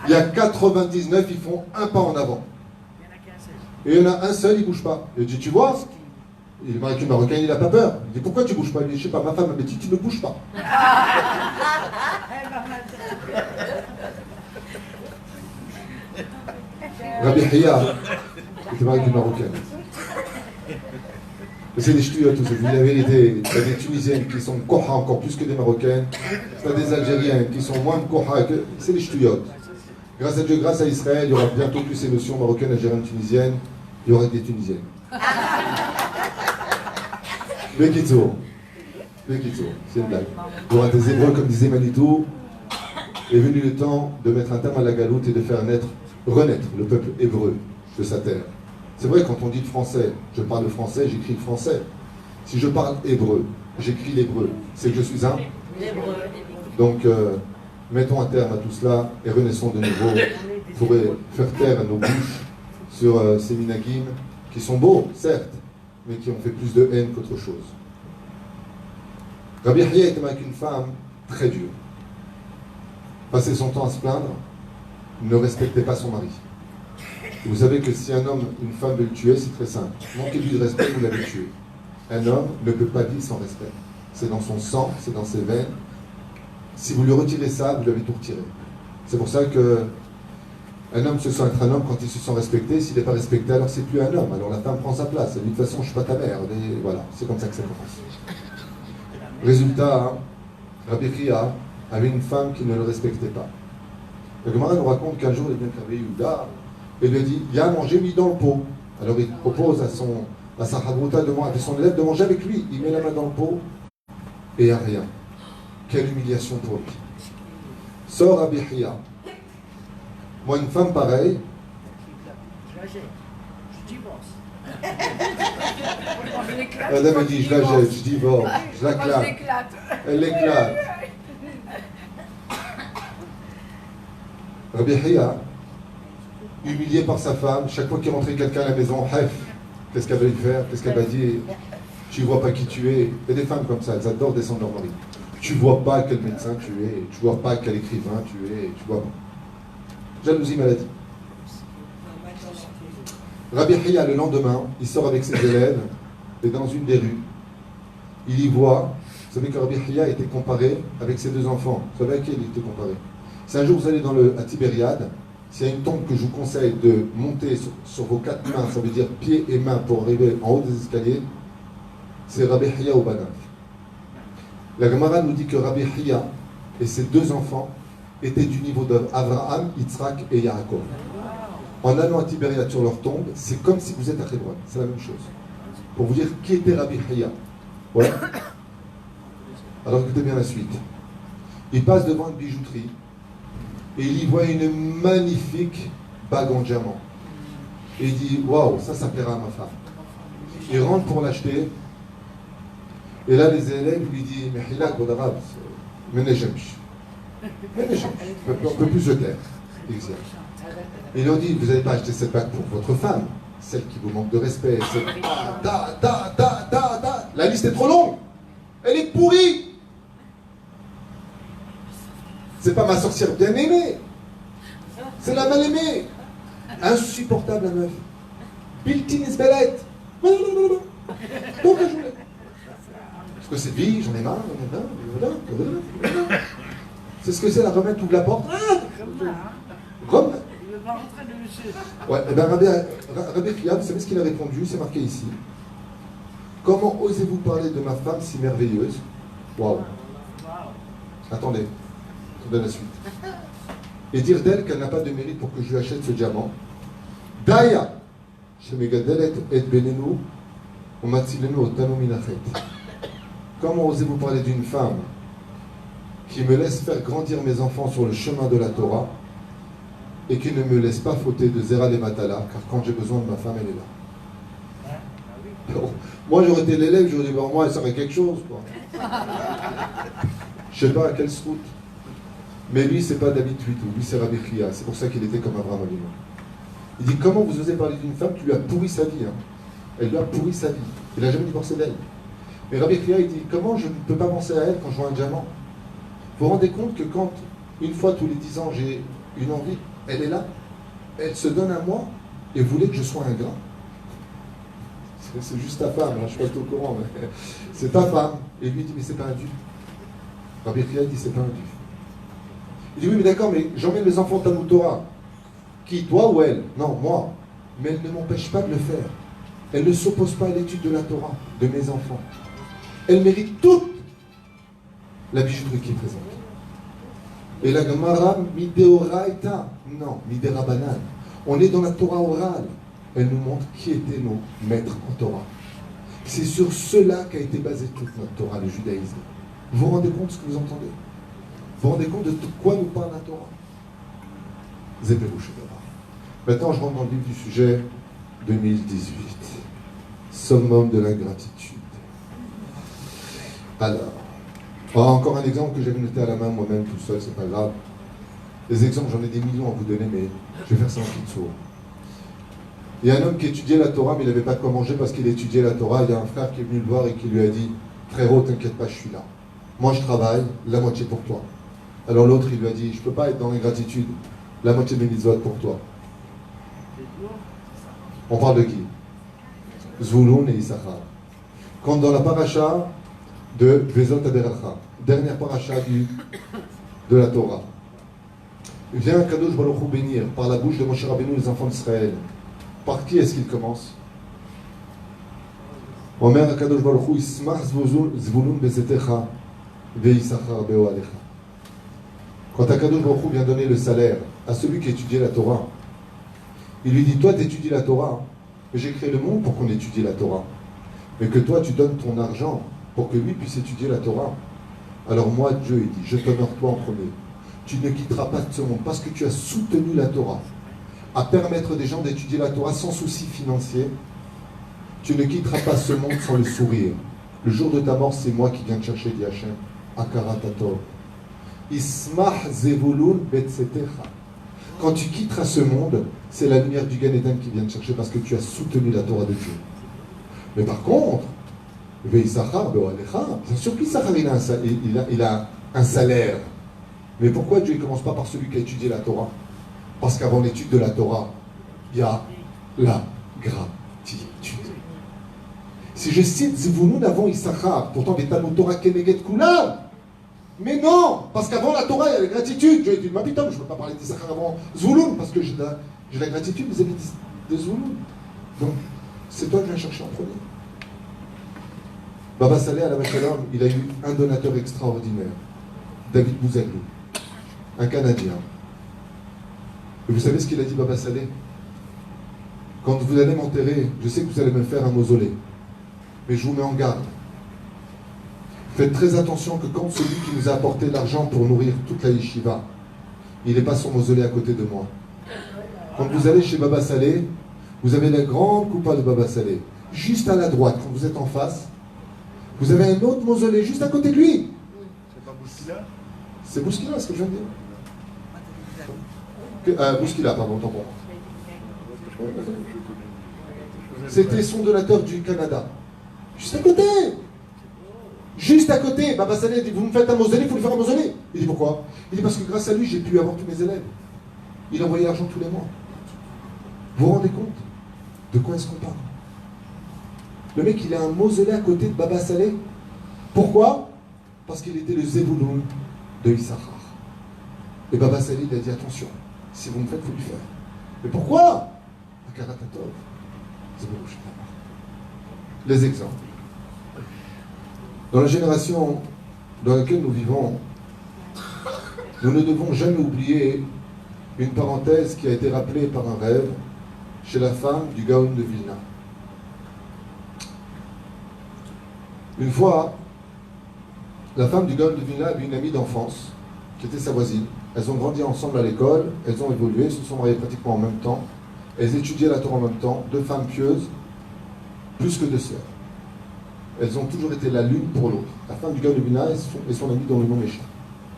Il y a 99, ils font un pas en avant. Et il y en a un seul, il ne bouge pas. Il dit, tu vois, il est marié avec une marocaine, il n'a pas peur. Il dit, pourquoi tu ne bouges pas? Il dit, je sais pas, ma femme m'a dit, tu ne bouges pas. Rabbi Chia était marié avec une marocaine. C'est des ch'touillots, tout ça. Je vous dis la vérité. Il y a des Tunisiennes qui sont koha encore plus que des Marocaines. Il y a des Algériens qui sont moins koha que. C'est des ch'touillots. Grâce à Dieu, grâce à Israël, il y aura bientôt plus ces notions marocaines, algériennes, tunisiennes. Il y aura des Tunisiennes. Bekitso. C'est une blague. Il y aura des Hébreux, comme disait Manitou. Est venu le temps de mettre un terme à la galoute et de faire renaître le peuple hébreu de sa terre. C'est vrai, quand on dit le français, je parle le français, j'écris le français. Si je parle hébreu, j'écris l'hébreu. C'est que je suis un hébreu. Donc, mettons un terme à tout cela et renaissons de nouveau pour faire taire nos bouches sur ces minagim qui sont beaux, certes, mais qui ont fait plus de haine qu'autre chose. Rabbi Chia était avec une femme très dure. Passait son temps à se plaindre, ne respectait pas son mari. Vous savez que si un homme, une femme veut le tuer, c'est très simple. Manquez-lui de respect, vous l'avez tué. Un homme ne peut pas vivre sans respect. C'est dans son sang, c'est dans ses veines. Si vous lui retirez ça, vous lui avez tout retiré. C'est pour ça que un homme se sent être un homme quand il se sent respecté. S'il n'est pas respecté, alors c'est plus un homme. Alors la femme prend sa place. Elle dit, de toute façon, je ne suis pas ta mère. Et voilà, c'est comme ça que ça commence. Résultat, hein, Rabbi Chia avait une femme qui ne le respectait pas. Le Gemara nous raconte qu'un jour, il vient Rabbi Yehuda et lui dit, il y a à manger, mis dans le pot. Alors il propose à sa Hadrouta, à son élève de manger avec lui. Il met la main dans le pot et il n'y a rien. Quelle humiliation pour lui. Sort Rabbi Chia. Moi, une femme pareille, Je la jette. Je divorce. elle me dit, je la jette, je divorce, je la claque. L'éclate. Elle l'éclate. Rabbi Chia, humilié par sa femme, chaque fois qu'il rentrait quelqu'un à la maison, qu'est-ce qu'elle va lui faire? Qu'est-ce qu'elle va dire? Tu vois pas qui tu es. Il y a des femmes comme ça, elles adorent descendre leur mari. Tu vois pas quel médecin tu es, tu vois pas quel écrivain tu es, tu vois pas. Jalousie, maladie. Rabbi Chia, le lendemain, il sort avec ses élèves et dans une des rues, il y voit, vous savez que Rabbi Chia était comparé avec ses deux enfants. Vous savez à qui il était comparé? Si un jour vous allez à Tibériade, s'il y a une tombe que je vous conseille de monter sur vos quatre mains, ça veut dire pieds et mains pour arriver en haut des escaliers, c'est Rabbi Chia au Banaf. La Gemara nous dit que Rabbi Chia et ses deux enfants étaient du niveau d'Abraham, Yitzhak et Yaakov. En allant à Tibériade sur leur tombe, c'est comme si vous êtes à Hebron, c'est la même chose. Pour vous dire qui était Rabbi Chia. Ouais. Alors écoutez bien la suite. Il passe devant une bijouterie et il y voit une magnifique bague en diamant. Et il dit, waouh, ça plaira à ma femme. Il rentre pour l'acheter. Et là, les élèves lui disent, mais Hilak, bon arabe, mais nejemch. On ne peut plus se taire. Et ils lui ont dit, vous n'allez pas acheter cette bague pour votre femme, celle qui vous manque de respect. La liste est trop longue. Elle est pourrie. C'est pas ma sorcière bien aimée. C'est la mal aimée. Insupportable la meuf. Biltin Isbelet. Toute la journée. Parce que cette vie, j'en ai marre. C'est ce que c'est la remettre, ouvre la porte. Rome. Il veut pas rentrer de monsieur. Ouais, et bien Rabbi Chia, vous savez ce qu'il a répondu? C'est marqué ici. Comment osez-vous parler de ma femme si merveilleuse? Waouh. Attendez la suite. Et dire d'elle qu'elle n'a pas de mérite pour que je lui achète ce diamant. Daya, Shemegadelet et Benenu, Umatzilenu Otanu Minachet. Comment osez-vous parler d'une femme qui me laisse faire grandir mes enfants sur le chemin de la Torah et qui ne me laisse pas fauter de Zera les Matala, car quand j'ai besoin de ma femme, elle est là. Alors, moi, j'aurais été l'élève, j'aurais dit, bon, moi, elle serait quelque chose, quoi. Je sais pas à quelle route. Mais lui, c'est pas David Tuitou, lui, c'est Rabbi Chia. C'est pour ça qu'il était comme Abraham Avinu. Il dit, comment vous osez parler d'une femme qui lui a pourri sa vie, hein? Elle lui a pourri sa vie. Il n'a jamais divorcé d'elle. Mais Rabbi Chia, il dit, comment je ne peux pas penser à elle quand je vois un diamant? Vous vous rendez compte que quand, une fois tous les 10 ans, j'ai une envie, elle est là, elle se donne à moi et voulait que je sois un grain. C'est juste ta femme, hein, je ne suis pas au courant, mais c'est ta femme. Et lui dit, mais c'est pas un dieu. Rabbi Chia dit, c'est pas un dieu. Il dit, oui, mais d'accord, mais j'emmène les enfants au Talmud Torah. Qui, toi ou elle? Non, moi. Mais elle ne m'empêche pas de le faire. Elle ne s'oppose pas à l'étude de la Torah, de mes enfants. Elle mérite toute la bijouterie qui est présente. Et la Gemara, Mideoraita, non, Miderabanan. On est dans la Torah orale. Elle nous montre qui étaient nos maîtres en Torah. C'est sur cela qu'a été basée toute notre Torah, le judaïsme. Vous vous rendez compte de ce que vous entendez? Vous vous rendez compte de quoi nous parle la Torah? Maintenant, je rentre dans le vif du sujet. 2018. Summum de l'ingratitude. Alors, encore un exemple que j'avais noté à la main moi-même tout seul, c'est pas grave. Les exemples, j'en ai des millions à vous donner, mais je vais faire ça en kitsour. Il y a un homme qui étudiait la Torah, mais il n'avait pas de quoi manger parce qu'il étudiait la Torah. Il y a un frère qui est venu le voir et qui lui a dit, frérot, t'inquiète pas, je suis là. Moi, je travaille, la moitié pour toi. Alors l'autre, il lui a dit, je ne peux pas être dans l'ingratitude. La moitié de mes mitzvot pour toi. On parle de qui? Zvulun et Issachar. Quand dans la paracha de Vezot Aderacha, dernière paracha de la Torah, vient Kadosh Baruch Hu bénir par la bouche de Moshe Rabbeinu les enfants d'Israël. Par qui est-ce qu'il commence? Omer Kadosh Baruch Hu Ismach Zvulun Bezetecha ve'isachar be'oalecha. Quand Akadosh Baruch Hu vient donner le salaire à celui qui étudie la Torah, il lui dit, toi tu étudies la Torah, mais j'ai créé le monde pour qu'on étudie la Torah, mais que toi tu donnes ton argent pour que lui puisse étudier la Torah. Alors moi, Dieu, il dit, je t'honore toi en premier. Tu ne quitteras pas ce monde parce que tu as soutenu la Torah, à permettre des gens d'étudier la Torah sans souci financier. Tu ne quitteras pas ce monde sans le sourire. Le jour de ta mort, c'est moi qui viens te chercher, dit Hachem. Akaratatov. Ismach zevulun betsetecha. Quand tu quitteras ce monde, c'est la lumière du Gan Eden qui vient te chercher parce que tu as soutenu la Torah de Dieu. Mais par contre, Ve'isachar be'oalecha, bien sûr qu'Issachar il a un salaire. Mais pourquoi Dieu ne commence pas par celui qui a étudié la Torah? Parce qu'avant l'étude de la Torah, il y a la gratitude. Si je cite Zvouloun avant Issachar, pourtant des Talmud Torah Keneged Kulam, mais non, parce qu'avant la Torah, il y a la gratitude. Dieu dit, ma putain, je ne peux pas parler d'Issachar avant Zvouloun, parce que j'ai la gratitude vis-à-vis de Zvouloun. Donc, c'est toi que je viens chercher en premier. Baba Saleh, à la Shalom, il a eu un donateur extraordinaire, David Bouzaglou, un Canadien. Et vous savez ce qu'il a dit, Baba Saleh? Quand vous allez m'enterrer, je sais que vous allez me faire un mausolée, mais je vous mets en garde. Faites très attention que quand celui qui nous a apporté l'argent pour nourrir toute la yeshiva, il n'est pas son mausolée à côté de moi. Quand vous allez chez Baba Saleh, vous avez la grande coupa de Baba Saleh. Juste à la droite, quand vous êtes en face, vous avez un autre mausolée juste à côté de lui. C'est pas Bouskila? C'est Bouskila, ce que je viens de dire. Bouskila, pardon, tant pour moi. C'était son donateur du Canada. Juste à côté. Juste à côté. Baba Saleh dit, vous me faites un mausolée, il faut lui faire un mausolée. Il dit, pourquoi? Il dit, parce que grâce à lui, j'ai pu avoir tous mes élèves. Il envoyait l'argent tous les mois. Vous vous rendez compte de quoi est-ce qu'on parle? Le mec, il a un mausolée à côté de Baba Saleh. Pourquoi? Parce qu'il était le Zevulun de Issachar. Et Baba Saleh, il a dit, attention, si vous me faites, il faut lui faire. Mais pourquoi? Akaratatov. Les exemples. Dans la génération dans laquelle nous vivons, nous ne devons jamais oublier une parenthèse qui a été rappelée par un rêve chez la femme du Gaon de Vilna. Une fois, la femme du Gaon de Vilna avait une amie d'enfance qui était sa voisine. Elles ont grandi ensemble à l'école, elles ont évolué, se sont mariées pratiquement en même temps. Elles étudiaient la Torah en même temps, deux femmes pieuses, plus que deux sœurs. Elles ont toujours été la l'une pour l'autre. La femme du Gaon de Vilna et son amie dont le nom m'échappe.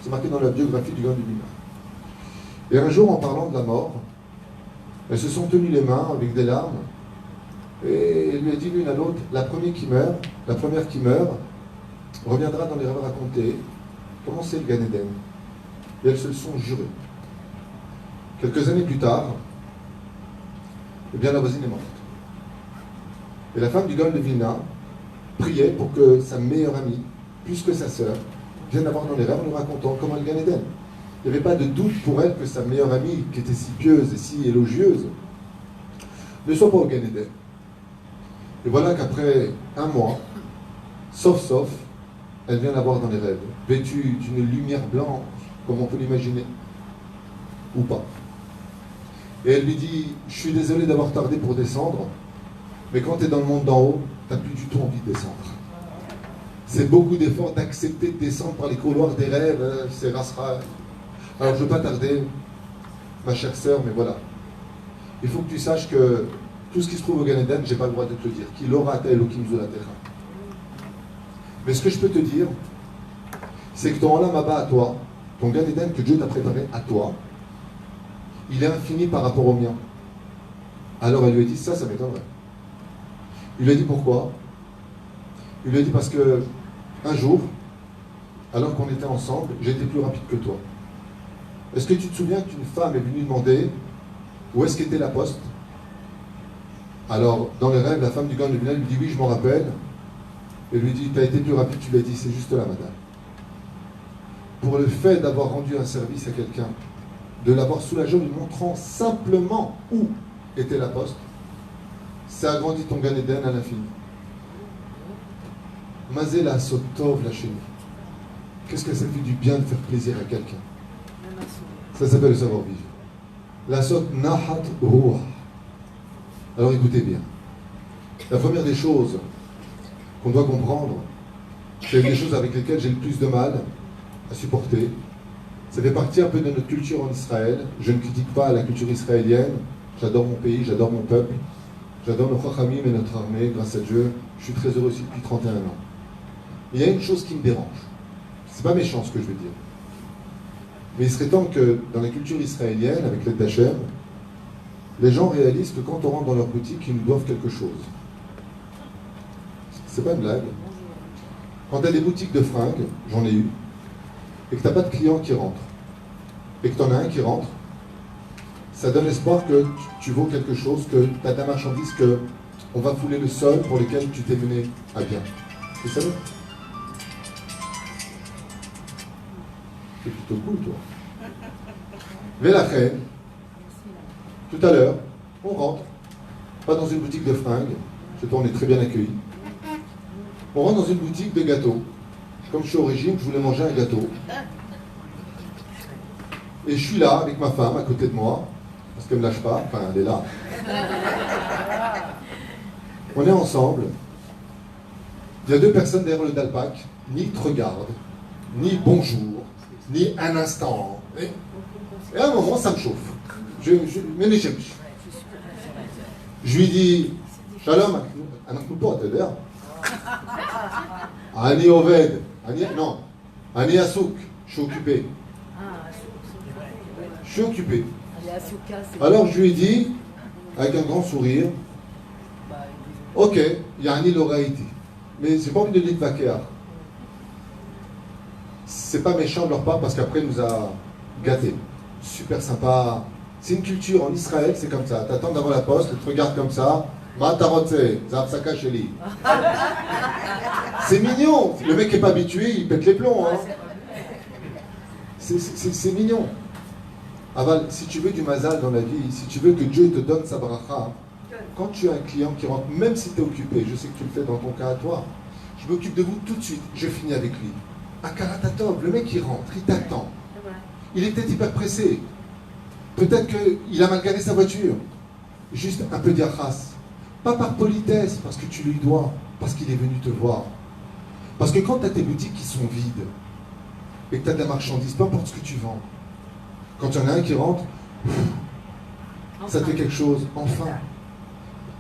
C'est marqué dans la biographie du Gaon de Vilna. Et un jour, en parlant de la mort, elles se sont tenues les mains avec des larmes et elle lui a dit l'une à l'autre, la première qui meurt, reviendra dans les rêves racontés comment c'est le Gan Eden. Et elles se le sont jurées. Quelques années plus tard, eh bien la voisine est morte. Et la femme du Gaon de Vilna priait pour que sa meilleure amie, plus que sa sœur, vienne avoir dans les rêves en nous racontant comment le Gan Eden. Il n'y avait pas de doute pour elle que sa meilleure amie, qui était si pieuse et si élogieuse, ne soit pas au Gan Eden. Et voilà qu'après un mois, sauf, elle vient la voir dans les rêves, vêtue d'une lumière blanche, comme on peut l'imaginer, ou pas. Et elle lui dit, je suis désolé d'avoir tardé pour descendre, mais quand tu es dans le monde d'en haut, tu n'as plus du tout envie de descendre. C'est beaucoup d'efforts d'accepter de descendre par les couloirs des rêves, c'est rassera. Alors je ne veux pas tarder, ma chère sœur, mais voilà. Il faut que tu saches que tout ce qui se trouve au Gan Eden, je n'ai pas le droit de te le dire. Qui l'aura ta Elohim Zulatecha. Mais ce que je peux te dire, c'est que ton Olam Haba à toi, ton Gan Eden que Dieu t'a préparé à toi, il est infini par rapport au mien. Alors elle lui a dit, ça m'étonnerait. Il lui a dit pourquoi? Il lui a dit parce que un jour, alors qu'on était ensemble, j'étais plus rapide que toi. Est-ce que tu te souviens qu'une femme est venue demander où est-ce qu'était la poste? Alors, dans les rêves, la femme du Gaon de Vilna lui dit oui, je m'en rappelle. Et lui dit, tu as été plus rapide, tu lui as dit, c'est juste là, madame. Pour le fait d'avoir rendu un service à quelqu'un, de l'avoir soulagé en lui montrant simplement où était la poste, ça agrandit ton Gan Eden à l'infini. Mazé la sotov la chérie. Qu'est-ce que ça fait du bien de faire plaisir à quelqu'un? Ça s'appelle le savoir-vivre. La sot nahat ruh. Alors écoutez bien. La première des choses qu'on doit comprendre, c'est des choses avec lesquelles j'ai le plus de mal à supporter. Ça fait partie un peu de notre culture en Israël. Je ne critique pas la culture israélienne. J'adore mon pays, j'adore mon peuple. J'adore nos chachamim et notre armée, grâce à Dieu. Je suis très heureux aussi depuis 31 ans. Mais il y a une chose qui me dérange. C'est pas méchant ce que je veux dire. Mais il serait temps que dans la culture israélienne, avec l'aide d'Hachem, les gens réalisent que quand on rentre dans leur boutique, ils nous doivent quelque chose. C'est pas une blague. Quand tu as des boutiques de fringues, j'en ai eu, et que tu n'as pas de clients qui rentrent, et que tu en as un qui rentre, ça donne espoir que tu vaux quelque chose, que tu as de la marchandise, qu'on va fouler le sol pour lequel tu t'es mené à bien. C'est ça? C'est plutôt cool, toi. Vélachem, tout à l'heure, on rentre, pas dans une boutique de fringues, chez toi on est très bien accueillis. On rentre dans une boutique de gâteaux. Comme je suis au régime, je voulais manger un gâteau. Et je suis là avec ma femme à côté de moi, parce qu'elle ne me lâche pas, enfin elle est là. On est ensemble. Il y a deux personnes derrière le dalpac, ni te regardent, ni bonjour, ni un instant. Et à un moment, ça me chauffe. Je lui dis, Shalom, Ani Oved, non, Ani Asouk, je suis occupé. Je suis occupé. Alors je lui ai dit, avec un grand sourire, ok, Yani l'oraïti. Mais j'ai pas envie de dire vaquer. C'est pas méchant de leur part parce qu'après il nous a gâtés. Super sympa. C'est une culture en Israël, c'est comme ça. T'attends devant la poste, tu te regardes comme ça. C'est mignon. Le mec n'est pas habitué, il pète les plombs. Hein. C'est mignon. Aval, si tu veux du mazal dans la vie, si tu veux que Dieu te donne sa bracha, quand tu as un client qui rentre, même si tu es occupé, je sais que tu le fais dans ton cas à toi, je m'occupe de vous tout de suite, je finis avec lui. À Karatatov, le mec il rentre, il t'attend. Il est peut-être hyper pressé. Peut-être qu'il a mal garé sa voiture. Juste un peu d'yachas. Pas par politesse, parce que tu lui dois, parce qu'il est venu te voir. Parce que quand tu as tes boutiques qui sont vides, et que tu as de la marchandise, peu importe ce que tu vends, quand il y en a un qui rentre, ça te fait quelque chose, enfin.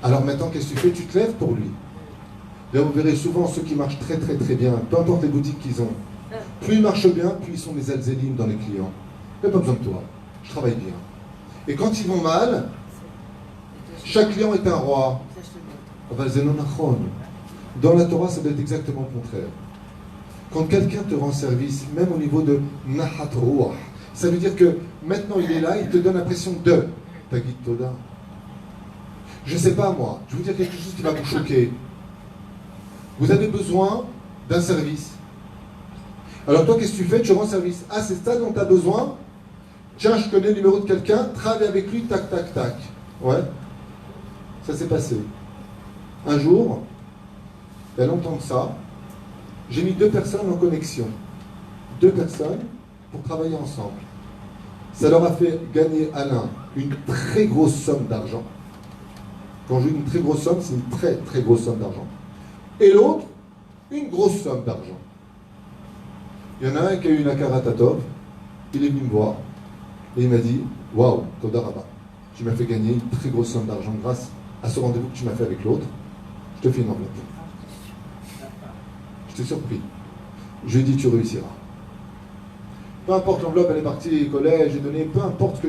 Alors maintenant, qu'est-ce que tu fais? Tu te lèves pour lui. Là, vous verrez souvent ceux qui marchent très très très bien, peu importe les boutiques qu'ils ont. Plus ils marchent bien, plus ils sont des alzélim dans les clients. Il n'y a pas besoin de toi, je travaille bien. Et quand ils vont mal, chaque client est un roi. Dans la Torah, ça doit être exactement le contraire. Quand quelqu'un te rend service, même au niveau de Nahat Ruach, ça veut dire que maintenant il est là, il te donne l'impression de Tagit Toda. Je ne sais pas moi, je vais vous dire quelque chose qui va vous choquer. Vous avez besoin d'un service. Alors toi, qu'est-ce que tu fais? Tu rends service. Ah, c'est ça dont tu as besoin? Tiens, je connais le numéro de quelqu'un, travaille avec lui, tac, tac, tac. Ouais. Ça s'est passé. Un jour, il y a longtemps de ça, j'ai mis 2 personnes en connexion. 2 personnes pour travailler ensemble. Ça leur a fait gagner à l'un une très grosse somme d'argent. Quand je dis une très grosse somme, c'est une très très grosse somme d'argent. Et l'autre, une grosse somme d'argent. Il y en a un qui a eu une akaratatov, il est venu me voir, et il m'a dit, waouh, Toda Rabba, tu m'as fait gagner une très grosse somme d'argent grâce à ce rendez-vous que tu m'as fait avec l'autre, je te fais une enveloppe. J'étais surpris. Je lui ai dit, tu réussiras. Peu importe l'enveloppe, elle est partie, collège, j'ai donné, peu importe ce que.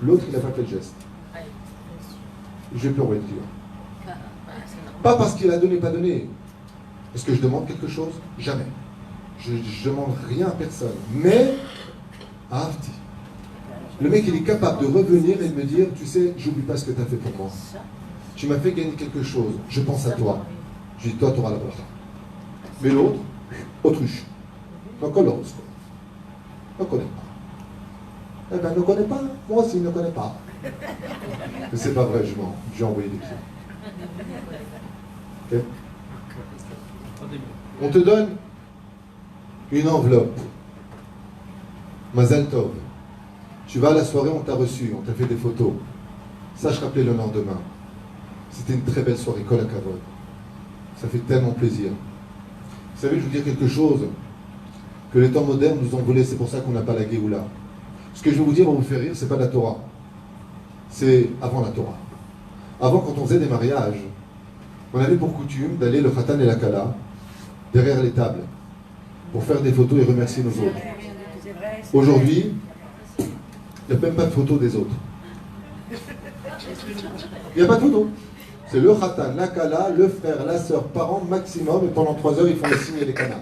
L'autre, il n'a pas fait le geste. Je vais plus envoyer le client. Pas parce qu'il a donné, pas donné. Est-ce que je demande quelque chose? Jamais. Je ne demande rien à personne. Mais, à Avti. Le mec, il est capable de revenir et de me dire, tu sais, j'oublie pas ce que tu as fait pour moi. Tu m'as fait gagner quelque chose, je pense à toi. Je dis, toi, tu auras la bracha. Mais l'autre, autruche. Donc, on ne connaît pas. Eh bien, ne connaît pas. Moi aussi, il ne connaît pas. Mais c'est pas vrai, j'ai envoyé des clients. Okay. On te donne une enveloppe. Mazal Tov. Tu vas à la soirée, on t'a reçu, on t'a fait des photos. Ça, je rappelais le lendemain. C'était une très belle soirée, Kol HaKavod. Ça fait tellement plaisir. Vous savez, je vous dire quelque chose que les temps modernes nous ont volé, c'est pour ça qu'on n'a pas la Géoula. Ce que je vais vous dire va vous faire rire, c'est pas la Torah. C'est avant la Torah. Avant, quand on faisait des mariages, on avait pour coutume d'aller le Khatan et la Kala derrière les tables pour faire des photos et remercier nos autres. Aujourd'hui, il n'y a même pas de photos des autres. Il n'y a pas de photos. C'est le Khatan, la Kala, le frère, la sœur, parents maximum, et pendant 3 heures, ils font les signes et les canards.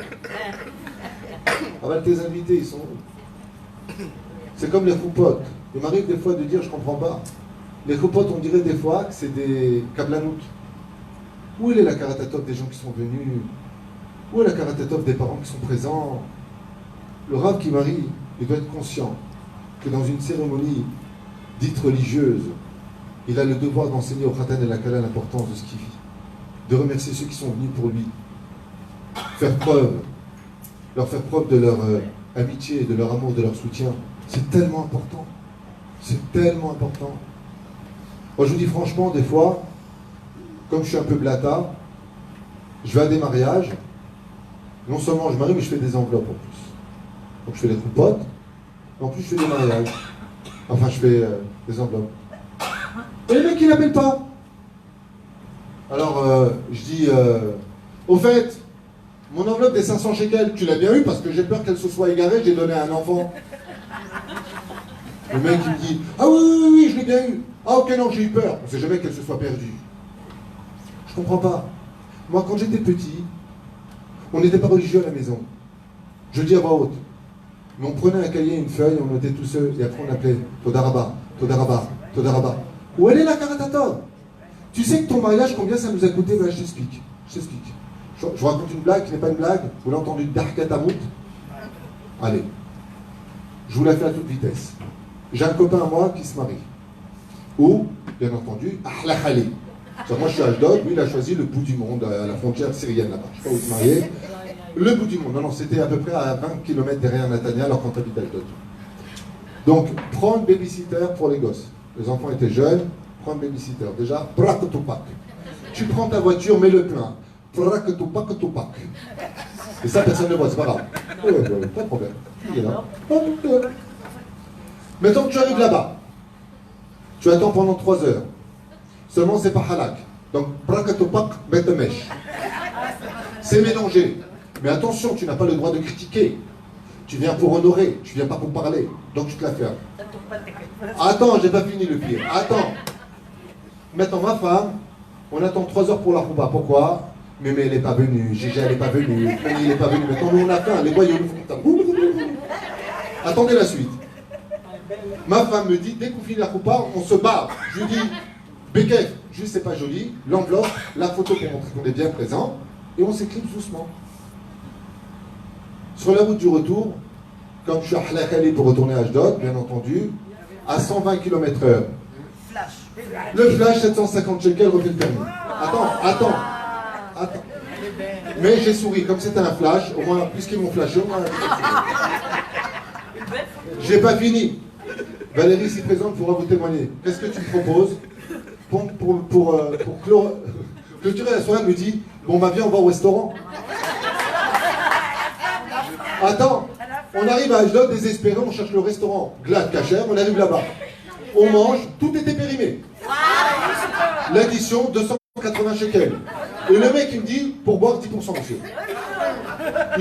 Ah ben, tes invités, ils sont où? C'est comme les choupotes. Il m'arrive des fois de dire, je comprends pas. Les choupotes, on dirait des fois que c'est des kablanout. Où est la karatatov des gens qui sont venus? Où est la karatatov des parents qui sont présents? Le Rav qui marie, il doit être conscient que dans une cérémonie dite religieuse, il a le devoir d'enseigner au Khatan et la Kala l'importance de ce qu'il vit, de remercier ceux qui sont venus pour lui, leur faire preuve de leur amitié, de leur amour, de leur soutien. C'est tellement important. C'est tellement important. Moi, je vous dis franchement, des fois, comme je suis un peu blata, je vais à des mariages, non seulement je marie, mais je fais des enveloppes en plus. Donc je fais les coupotes, en plus je fais des mariages. Enfin, je fais des enveloppes. Et le mec, il n'appelle pas. Alors, je dis, au fait, mon enveloppe des 500 shekels, tu l'as bien eu parce que j'ai peur qu'elle se soit égarée, j'ai donné à un enfant. Le mec, il me dit, ah oui, je l'ai bien eu. Ah ok, non, j'ai eu peur. On ne sait jamais qu'elle se soit perdue. Je comprends pas. Moi, quand j'étais petit, on n'était pas religieux à la maison. Je le dis à voix haute. Mais on prenait un cahier, une feuille, on notait tout seul, et après on appelait Todaraba, Todaraba, Todaraba. Où elle est la karatatov? Tu sais que ton mariage, combien ça nous a coûté? Ben, je t'explique. Je vous raconte une blague qui n'est pas une blague. Vous l'avez entendu d'Arkatamout? Allez. Je vous la fais à toute vitesse. J'ai un copain à moi qui se marie. Ou, bien entendu, Ahla Khali. Moi je suis à Ashdod, lui il a choisi le bout du monde, à la frontière syrienne là-bas. Je ne sais pas où il se mariait. Le bout du monde. Non, c'était à peu près à 20 km derrière Natania, alors qu'on habite à Ashdod. Donc, prends une babysitter pour les gosses. Les enfants étaient jeunes, prends une babysitter. Déjà, prakotopak. Tu prends ta voiture, mets le plein. Prakotopak. Et ça, personne ne voit, c'est pas grave. Ouais, pas de problème. Il est là. Maintenant que tu arrives là-bas, tu attends pendant 3 heures. Seulement, c'est pas halak. Donc, prakatopak, betemesh. C'est mélangé. Mais attention, tu n'as pas le droit de critiquer. Tu viens pour honorer, tu viens pas pour parler. Donc, tu te la fermes. Attends, j'ai pas fini le pire. Attends. Maintenant, ma femme, on attend 3 heures pour la rouba. Pourquoi? Mais elle n'est pas venue. Gégé, elle n'est pas venue. Il n'est pas venu. Maintenant, nous, on a faim. Les voyous nous font. Attendez la suite. Ma femme me dit, dès qu'on finit la roupa, on se barre. Je lui dis, Bekef, juste c'est pas joli, l'enveloppe, la photo pour montrer qu'on est bien présent, et on s'éclipse doucement. Sur la route du retour, comme je suis à Halakali pour retourner à Ashdod, bien entendu, à 120 km/h. Le flash, 750 shekels, refait le permis. Attends. Mais j'ai souri, comme c'était un flash, au moins, puisqu'ils m'ont flashé, au moins... J'ai pas fini. Valérie, ici présente, pourra vous témoigner. Qu'est-ce que tu me proposes pour clôturer la soirée? Elle me dit, bon, viens, on va au restaurant. Attends, on arrive à Ashdod, désespéré, on cherche le restaurant. Glad, cachère, on arrive là-bas. On mange, tout était périmé. L'addition, 280 shekels. Et le mec, il me dit, pour boire 10%, monsieur.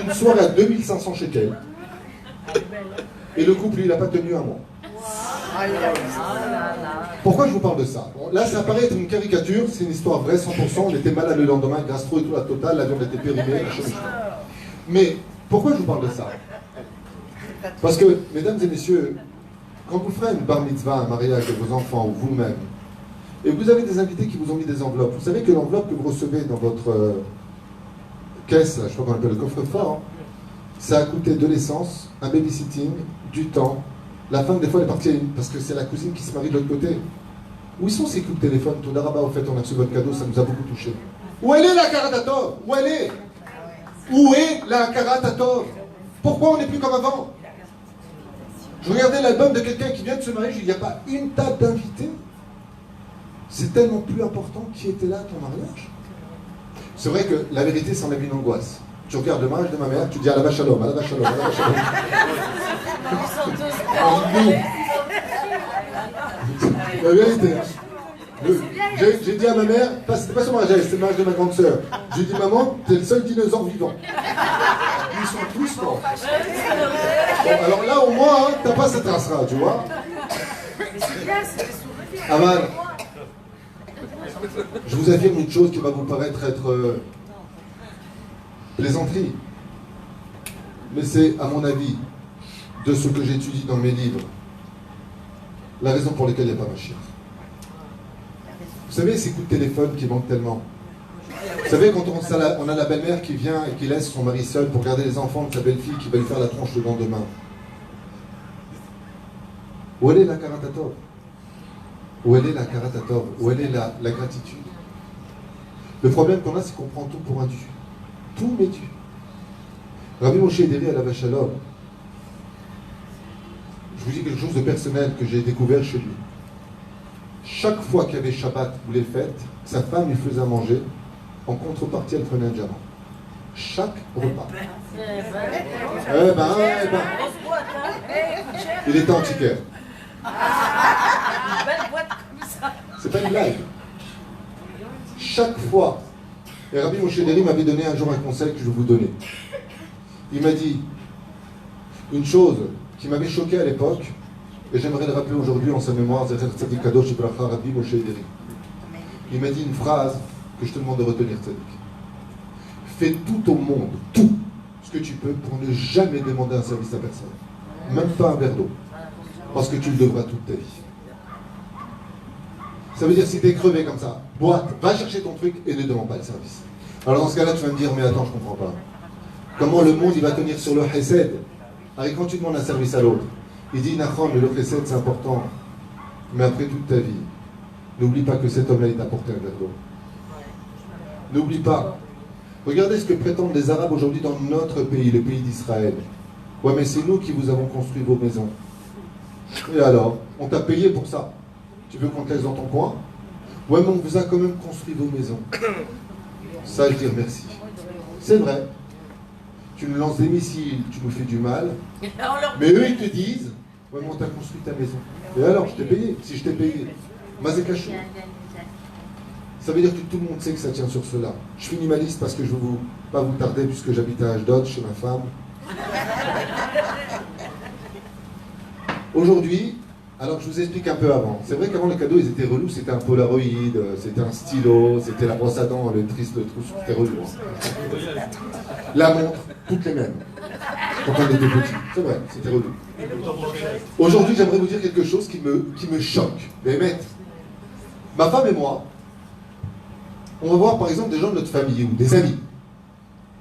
Une soirée à 2500 shekels. Et le couple, il n'a pas tenu un mois. Pourquoi je vous parle de ça? Bon, là, ça paraît être une caricature, c'est une histoire vraie, 100%. On était malade le lendemain, gastro et tout, la totale, l'avion était périmé. Mais pourquoi je vous parle de ça? Parce que, mesdames et messieurs, quand vous ferez une bar mitzvah, un mariage de vos enfants ou vous-même, et vous avez des invités qui vous ont mis des enveloppes, vous savez que l'enveloppe que vous recevez dans votre caisse, je crois qu'on appelle le coffre-fort, ça a coûté de l'essence, un babysitting, du temps. La femme, des fois, elle est partie parce que c'est la cousine qui se marie de l'autre côté. Où sont ces coups de téléphone? Todaraba, au fait, on a reçu votre cadeau, ça nous a beaucoup touché. Où elle est la karatatov? Où elle est? Où est la karatatov? Pourquoi on n'est plus comme avant? Je regardais l'album de quelqu'un qui vient de se marier, je dis, il n'y a pas une table d'invités. C'est tellement plus important qui était là à ton mariage. C'est vrai que la vérité, ça enlève une angoisse. Tu regardes le mariage de ma mère, tu dis à la vache à l'homme, à la vache à l'homme, à la vache à l'homme. La vérité. J'ai dit à ma mère, c'était pas son mariage, c'était le mariage de ma grande sœur. J'ai dit, maman, t'es le seul dinosaure vivant. Ils sont tous morts. Bon, alors là, au moins, hein, t'as pas cette race-là, tu vois. Aman, je vous affirme une chose qui va vous paraître être plaisanterie. Mais c'est, à mon avis, de ce que j'étudie dans mes livres, la raison pour laquelle il n'y a pas Mashiach. Vous savez, ces coups de téléphone qui manquent tellement. Vous savez, quand on a la belle-mère qui vient et qui laisse son mari seul pour garder les enfants de sa belle-fille qui va lui faire la tronche le lendemain. Où elle est la karatatov? Où elle est la karatatov? Où elle est la gratitude? Le problème qu'on a, c'est qu'on prend tout pour un dû. Tout m'est dû. Rabbi Moshe Ederi à la Vachalom, je vous dis quelque chose de personnel que j'ai découvert chez lui. Chaque fois qu'il y avait Shabbat ou les fêtes, sa femme lui faisait à manger. En contrepartie, elle prenait un diamant. Chaque repas. Il était antiquaire. C'est pas une blague. Chaque fois. Et Rabbi Moshe Ederi m'avait donné un jour un conseil que je vais vous donner. Il m'a dit une chose qui m'avait choqué à l'époque, et j'aimerais le rappeler aujourd'hui en sa mémoire, Zecher Tzadik Kadosh Ibracha Rabbi Moshe Ederi. Il m'a dit une phrase que je te demande de retenir, Tzadik. Fais tout au monde, tout ce que tu peux pour ne jamais demander un service à personne. Même pas un verre d'eau. Parce que tu le devras toute ta vie. Ça veut dire si tu es crevé comme ça, boite, va chercher ton truc et ne demande pas le service. Alors dans ce cas-là, tu vas me dire, mais attends, je comprends pas. Comment le monde il va tenir sur le chesed? Alors quand tu demandes un service à l'autre, il dit, Nachon, le chesed c'est important, mais après toute ta vie, n'oublie pas que cet homme-là il t'a apporté un verre d'eau. N'oublie pas. Regardez ce que prétendent les Arabes aujourd'hui dans notre pays, le pays d'Israël. Ouais, mais c'est nous qui vous avons construit vos maisons. Et alors, on t'a payé pour ça. Tu veux qu'on te laisse dans ton coin? Ouais, mais on vous a quand même construit vos maisons. Ça, je dis merci. C'est vrai. Tu nous lances des missiles, tu nous fais du mal. Mais eux, ils te disent, ouais, mais on t'a construit ta maison. Et alors, je t'ai payé. Si je t'ai payé, Mazekachou. Ça veut dire que tout le monde sait que ça tient sur cela. Je finis ma liste parce que je ne veux pas vous tarder puisque j'habite à Ashdod chez ma femme. Aujourd'hui, alors je vous explique un peu avant. C'est vrai qu'avant les cadeaux ils étaient relous, c'était un Polaroid, c'était un stylo, c'était la brosse à dents, le triste trou, c'était relou. La montre, toutes les mêmes. Quand on était petit, c'est vrai, c'était relou. Aujourd'hui j'aimerais vous dire quelque chose qui me choque. Mais ma femme et moi, on va voir par exemple des gens de notre famille ou des amis.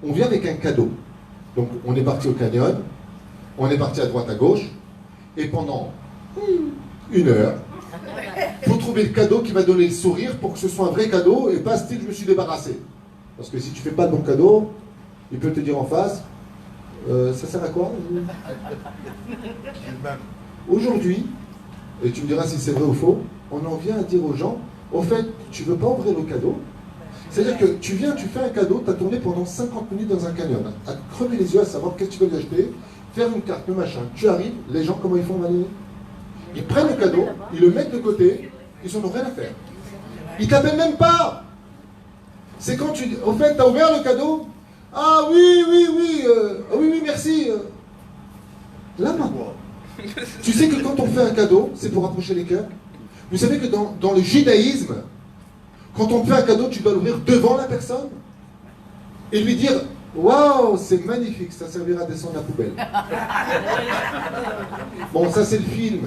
On vient avec un cadeau. Donc on est parti au canyon, on est parti à droite à gauche, et pendant 1 heure, il faut trouver le cadeau qui va donner le sourire pour que ce soit un vrai cadeau et pas style je me suis débarrassé. Parce que si tu fais pas de bon cadeau, il peut te dire en face, ça sert à quoi? Aujourd'hui, et tu me diras si c'est vrai ou faux, on en vient à dire aux gens, au fait, tu veux pas ouvrir le cadeau? C'est-à-dire que tu viens, tu fais un cadeau, tu as tourné pendant 50 minutes dans un canyon, à te crever les yeux à savoir qu'est-ce que tu veux lui acheter, faire une carte, le machin. Tu arrives, les gens, comment ils font, Valérie? Ils prennent le cadeau, ils le mettent de côté, ils n'en ont rien à faire. Ils t'appellent même pas. C'est quand tu dis, au fait, tu as ouvert le cadeau? Ah oui, oui, merci. Là, tu sais que quand on fait un cadeau, c'est pour rapprocher les cœurs. Vous savez que dans le judaïsme, quand on te fait un cadeau, tu dois l'ouvrir devant la personne et lui dire « Waouh, c'est magnifique, ça servira à descendre la poubelle. » Bon, ça c'est le film.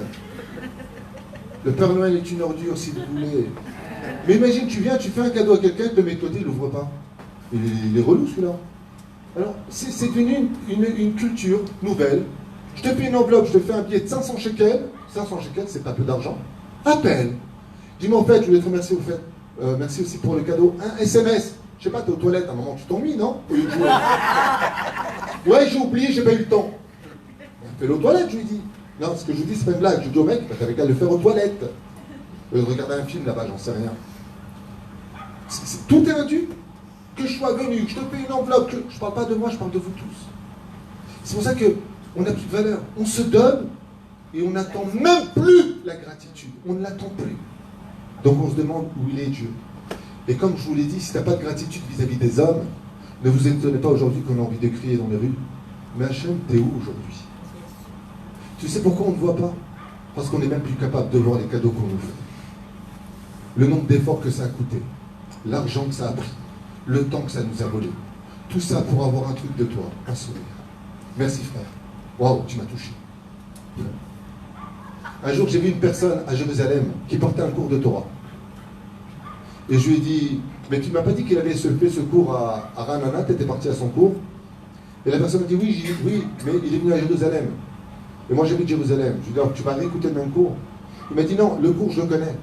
Le Père Noël est une ordure, si vous voulez. Mais imagine, tu viens, tu fais un cadeau à quelqu'un, de mes côtés, il l'ouvre pas. Il est relou celui-là. Alors, c'est devenu une culture nouvelle. Je te fais une enveloppe, je te fais un billet de 500 shekels. 500 shekels, c'est pas peu d'argent. Appelle. Dis-moi en fait, je voulais te remercier au fait. Merci aussi pour le cadeau. Un SMS. Je sais pas, t'es aux toilettes, à un moment tu t'en mis, non? Au lieu de jouer. Ouais, j'ai oublié, j'ai pas eu le temps. Fais-le aux toilettes, je lui dis. Non, ce que je vous dis, c'est pas une blague. Je lui dis au mec, t'avais qu'à le faire aux toilettes. Je regardais un film là-bas, j'en sais rien. Tout est indu. Que je sois venu, que je te paye une enveloppe, que je parle pas de moi, je parle de vous tous. C'est pour ça qu'on n'a plus de valeur. On se donne et on n'attend même plus la gratitude. On ne l'attend plus. Donc on se demande où il est Dieu. Et comme je vous l'ai dit, si tu n'as pas de gratitude vis-à-vis des hommes, ne vous étonnez pas aujourd'hui qu'on a envie de crier dans les rues. Mais Hachem, t'es où aujourd'hui? Tu sais pourquoi on ne voit pas? Parce qu'on n'est même plus capable de voir les cadeaux qu'on nous fait. Le nombre d'efforts que ça a coûté, l'argent que ça a pris, le temps que ça nous a volé. Tout ça pour avoir un truc de toi, un sourire. Merci frère. Waouh, tu m'as touché. Un jour, j'ai vu une personne à Jérusalem qui portait un cours de Torah. Et je lui ai dit, mais tu m'as pas dit qu'il avait fait ce cours à Ranana, tu étais parti à son cours? Et la personne m'a dit, oui, j'ai dit, oui, mais il est venu à Jérusalem. Et moi, j'habite Jérusalem. Je lui ai dit, alors, tu vas réécouter le même cours? Il m'a dit, non, le cours, je le connais.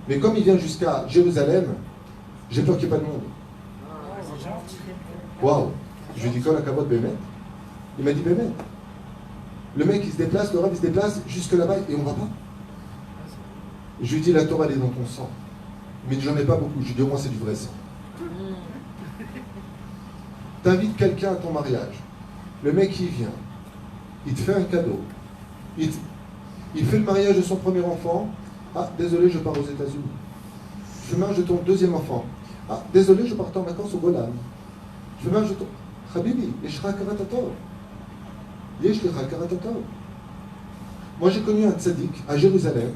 Mais comme il vient jusqu'à Jérusalem, j'ai peur qu'il n'y ait pas de monde. Waouh! Je lui ai dit, quand la cavote Bémet? Il m'a dit, Bémet. Le mec, il se déplace, le rab, il se déplace jusque là-bas et on ne va pas. Je lui ai dit, la Torah, elle est dans ton sang. Mais j'en ai pas beaucoup. Je lui ai dit, au moins, c'est du vrai sang. T'invites quelqu'un à ton mariage. Le mec, il vient. Il te fait un cadeau. Il fait le mariage de son premier enfant. Ah, désolé, je pars aux États-Unis. Je fais mariage de ton deuxième enfant. Ah, désolé, je pars en vacances au Golan. Je fais mariage de ton... Habibi, yeshra karatatov. Yeshra karatatov. Moi, j'ai connu un tzaddik à Jérusalem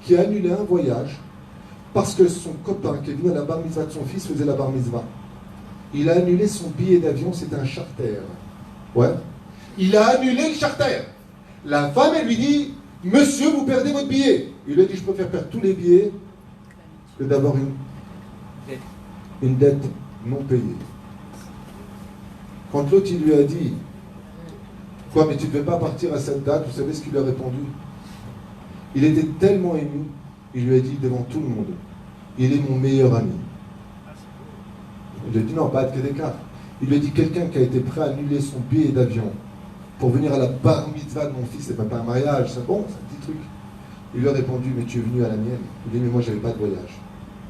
qui a annulé un voyage parce que son copain qui est venu à la bar mitzvah de son fils faisait la bar mitzvah. Il a annulé son billet d'avion, c'était un charter. Ouais. Il a annulé le charter. La femme, elle lui dit, monsieur, vous perdez votre billet. Il lui a dit, je préfère perdre tous les billets que d'avoir une dette non payée. Quand l'autre, il lui a dit, quoi, mais tu ne devais pas partir à cette date, vous savez ce qu'il lui a répondu? Il était tellement ému, il lui a dit devant tout le monde, il est mon meilleur ami. Il lui a dit non, pas de d'écart. Il lui a dit quelqu'un qui a été prêt à annuler son billet d'avion pour venir à la bar mitzvah de mon fils, c'est même pas un mariage, c'est bon, c'est un petit truc. Il lui a répondu, mais tu es venu à la mienne. Il lui a dit, mais moi j'avais pas de voyage.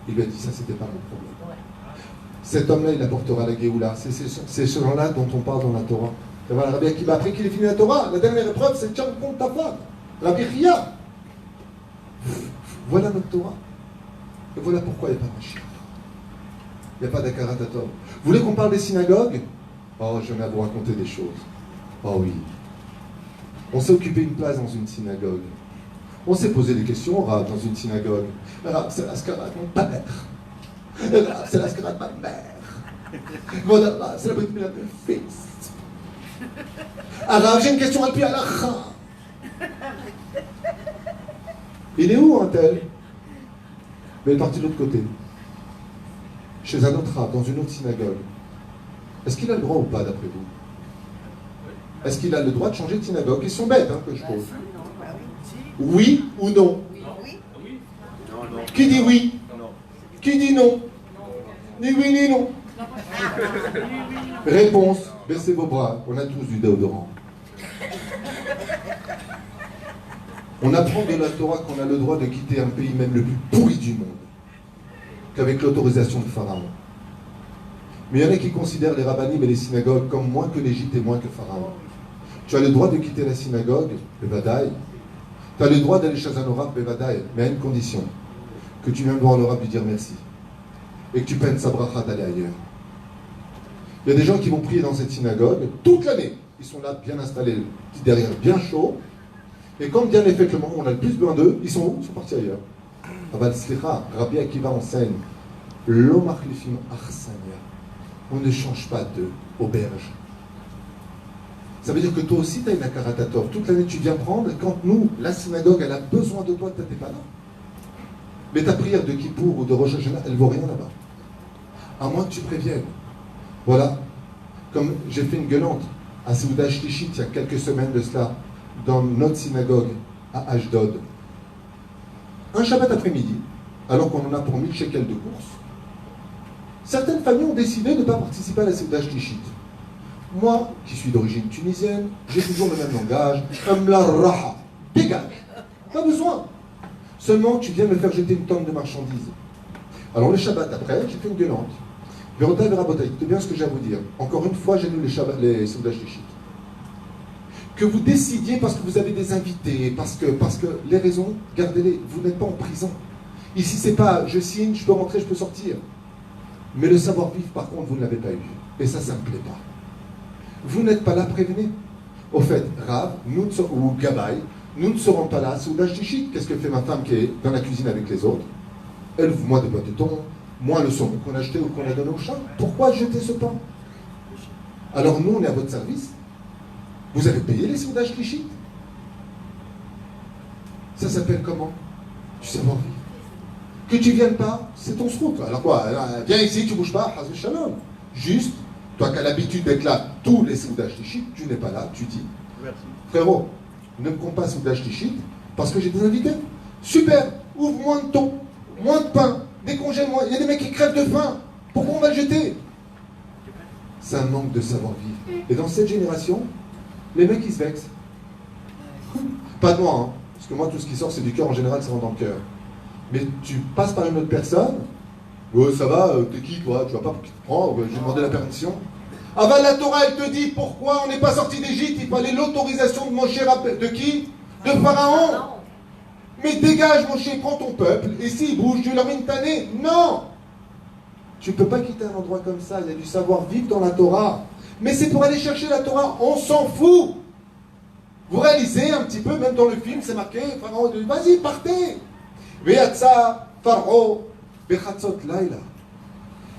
Il lui a dit, ça c'était pas mon problème. Cet homme-là, il apportera la Géoula. C'est ce genre-là dont on parle dans la Torah. Et voilà, Rabbi Akiva, après qu'il ait fini la Torah, la dernière épreuve, c'est tiens compte ta femme. Rabbi Chia. Voilà notre Torah. Et voilà pourquoi il n'y a pas de Mashiach. Il n'y a pas d'Akaratatov. Vous voulez qu'on parle des synagogues? Oh, je viens à vous raconter des choses. Oh oui. On s'est occupé une place dans une synagogue. On s'est posé des questions au Rav dans une synagogue. Rav, c'est l'ascarat de mon père. Rav, c'est l'ascarat de ma mère. Voilà, c'est la brit milah de mon fils. Rav, j'ai une question à lui à la fin. Il est où un tel? Mais il est parti de l'autre côté. Chez un autre Rav, dans une autre synagogue. Est-ce qu'il a le droit ou pas, d'après vous? Est-ce qu'il a le droit de changer de synagogue? Question bête hein, que je pose. Oui ou non? Oui. Qui dit oui? Qui dit non? Ni oui ni non. Réponse, baissez vos bras, on a tous du déodorant. On apprend de la Torah qu'on a le droit de quitter un pays même le plus pourri du monde qu'avec l'autorisation de Pharaon. Mais il y en a qui considèrent les rabbinim et les synagogues comme moins que l'Égypte et moins que Pharaon. Tu as le droit de quitter la synagogue, le Badaï. Tu as le droit d'aller chez un Rav, le Badaï, mais à une condition, que tu viennes voir le Rav lui dire merci. Et que tu peines sa bracha d'aller ailleurs. Il y a des gens qui vont prier dans cette synagogue toute l'année. Ils sont là bien installés, derrière bien chaud. Et quand vient l'effectivement, on a le plus besoin d'eux, ils sont où? Ils sont partis ailleurs. Aval Slicha, Rabbi Akiva enseigne, Lo machlifim achsania. On ne change pas d'auberge. Ça veut dire que toi aussi, tu as une akaratatov. Toute l'année, tu viens prendre, et quand nous, la synagogue, elle a besoin de toi, tu n'étais pas là. Mais ta prière de Kippour ou de Rosh Hashanah, elle ne vaut rien là-bas. À moins que tu préviennes. Voilà. Comme j'ai fait une gueulante à Seuda Shlichit il y a quelques semaines de cela, dans notre synagogue à Ashdod. Un Shabbat après-midi, alors qu'on en a pour 1000 shekels de course, certaines familles ont décidé de ne pas participer à la Seuda Shlichit. Moi, qui suis d'origine tunisienne, j'ai toujours le même langage. Amla-raha. Dégage. Pas besoin. Seulement, tu viens me faire jeter une tonne de marchandises. Alors le Shabbat après, j'ai fait une gueulante. Vérota Verabotaï, écoutez bien ce que j'ai à vous dire. Encore une fois, j'ai lu les Soudages des Chiites. Que vous décidiez parce que vous avez des invités, parce que les raisons, gardez-les. Vous n'êtes pas en prison. Ici, c'est pas je signe, je peux rentrer, je peux sortir. Mais le savoir-vivre, par contre, vous ne l'avez pas eu. Et ça ne me plaît pas. Vous n'êtes pas là, prévenez. Au fait, Rav, ou Gabaï, nous ne serons pas là, Soudage Tichit. Qu'est-ce que fait ma femme qui est dans la cuisine avec les autres? Elle ouvre moins de boîtes de thon, moins le saumon qu'on a acheté ou qu'on a donné au chat. Pourquoi jeter ce pain? Alors nous, on est à votre service. Vous avez payé les Soudages Tichit. Ça s'appelle comment? Du savoir-vivre. Que tu viennes pas, c'est ton sroute. Alors quoi? Viens ici, tu bouges pas, Hazou Shalom. Juste, toi qui as l'habitude d'être là, tous les Soudages Tichit, tu n'es pas là, tu dis. Merci. Frérot, ne me compte pas Soudages Tichit parce que j'ai des invités. Super, ouvre moins de thon, moins de pain, décongèle-moi. Il y a des mecs qui crèvent de faim. Pourquoi on va le jeter? C'est un manque de savoir-vivre. Et dans cette génération, les mecs ils se vexent. Pas de moi, hein. Parce que moi tout ce qui sort c'est du cœur, en général ça rentre dans le cœur. Mais tu passes par une autre personne, ouais, ça va, t'es qui toi? Tu vas pas qui te prend? J'ai demandé la permission. Ah ben la Torah elle te dit pourquoi on n'est pas sorti d'Égypte, il fallait l'autorisation de Moshe, de qui? De Pharaon. Mais dégage Moshe, prends ton peuple, et s'il bouge, tu leur mets une tannée. Non! Tu ne peux pas quitter un endroit comme ça, il y a du savoir-vivre dans la Torah. Mais c'est pour aller chercher la Torah, on s'en fout. Vous réalisez un petit peu, même dans le film, c'est marqué, Pharaon dit, vas-y, partez. Ve'atsa, Pharaon, bechatzot laila.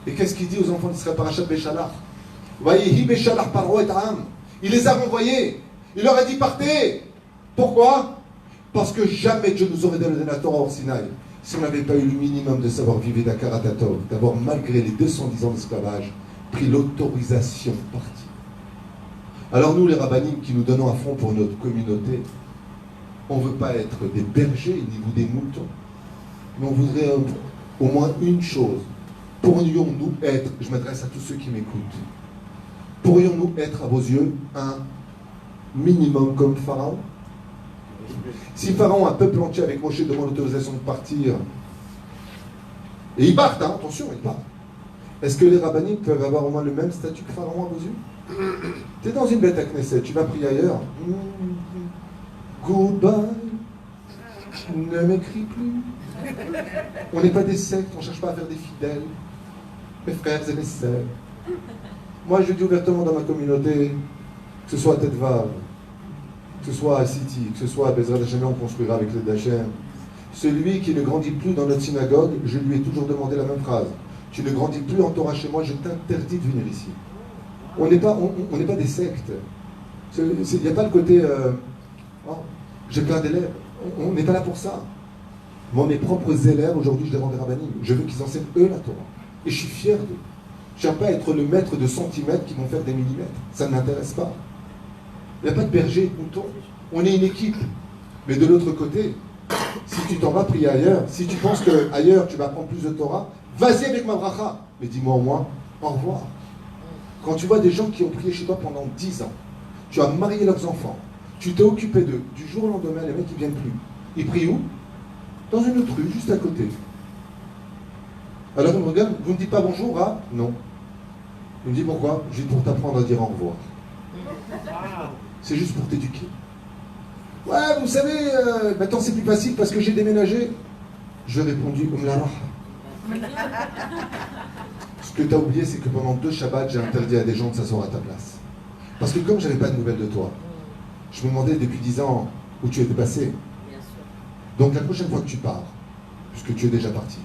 Et qu'est-ce qu'il dit aux enfants d'Israël, Parashat Béchalach? Vayehi Béchalach Paro et Am. Il les a renvoyés. Il leur a dit, partez. Pourquoi? Parce que jamais Dieu nous aurait donné la Torah au Sinaï si on n'avait pas eu le minimum de savoir-vivre et d'Akaratatov, d'avoir, malgré les 210 ans d'esclavage, pris l'autorisation de partir. Alors nous, les rabbinim qui nous donnons à fond pour notre communauté, on ne veut pas être des bergers ni vous des moutons, mais on voudrait au moins une chose. Pourrions-nous être, je m'adresse à tous ceux qui m'écoutent, pourrions-nous être à vos yeux un minimum comme Pharaon? Si Pharaon, un peuple entier avec Moshe, demande l'autorisation de partir, et ils partent, hein, attention, ils partent. Est-ce que les rabbinim peuvent avoir au moins le même statut que Pharaon à vos yeux? Tu es dans une bête à Knesset, tu vas prier ailleurs. Goodbye, ne m'écris plus. On n'est pas des sectes, on ne cherche pas à faire des fidèles. Mes frères et mes sœurs. Moi, je dis ouvertement dans ma communauté, que ce soit à Tête-Vave, que ce soit à City, que ce soit à Bezrat Hashem, on construira avec l'aide d'Hachem. Celui qui ne grandit plus dans notre synagogue, je lui ai toujours demandé la même phrase. Tu ne grandis plus en Torah chez moi, je t'interdis de venir ici. On n'est pas des sectes. Il n'y a pas le côté oh, j'ai plein d'élèves. On n'est pas là pour ça. Moi, mes propres élèves, aujourd'hui, je les rends des rabbinim. Je veux qu'ils enseignent eux la Torah. Et je suis fier d'eux. Je n'aime pas être le maître de centimètres qui vont faire des millimètres. Ça ne m'intéresse pas. Il n'y a pas de berger et de mouton. On est une équipe. Mais de l'autre côté, si tu t'en vas prier ailleurs, si tu penses qu'ailleurs tu vas prendre plus de Torah, vas-y avec ma bracha. Mais dis-moi au moins, au revoir. Quand tu vois des gens qui ont prié chez toi pendant 10 ans, tu as marié leurs enfants, tu t'es occupé d'eux, du jour au lendemain, les mecs ils viennent plus. Ils prient où? Dans une autre rue, juste à côté. Alors il me regarde, vous ne dites pas bonjour, ah? Non. Il me dit pourquoi? Je dis pour t'apprendre à dire au revoir. C'est juste pour t'éduquer. Ouais, vous savez, maintenant c'est plus facile parce que j'ai déménagé. Je lui ai répondu, ce que tu as oublié, c'est que pendant 2 Shabbats, j'ai interdit à des gens de s'asseoir à ta place. Parce que comme je n'avais pas de nouvelles de toi, je me demandais depuis 10 ans où tu étais passé. Donc la prochaine fois que tu pars, puisque tu es déjà parti,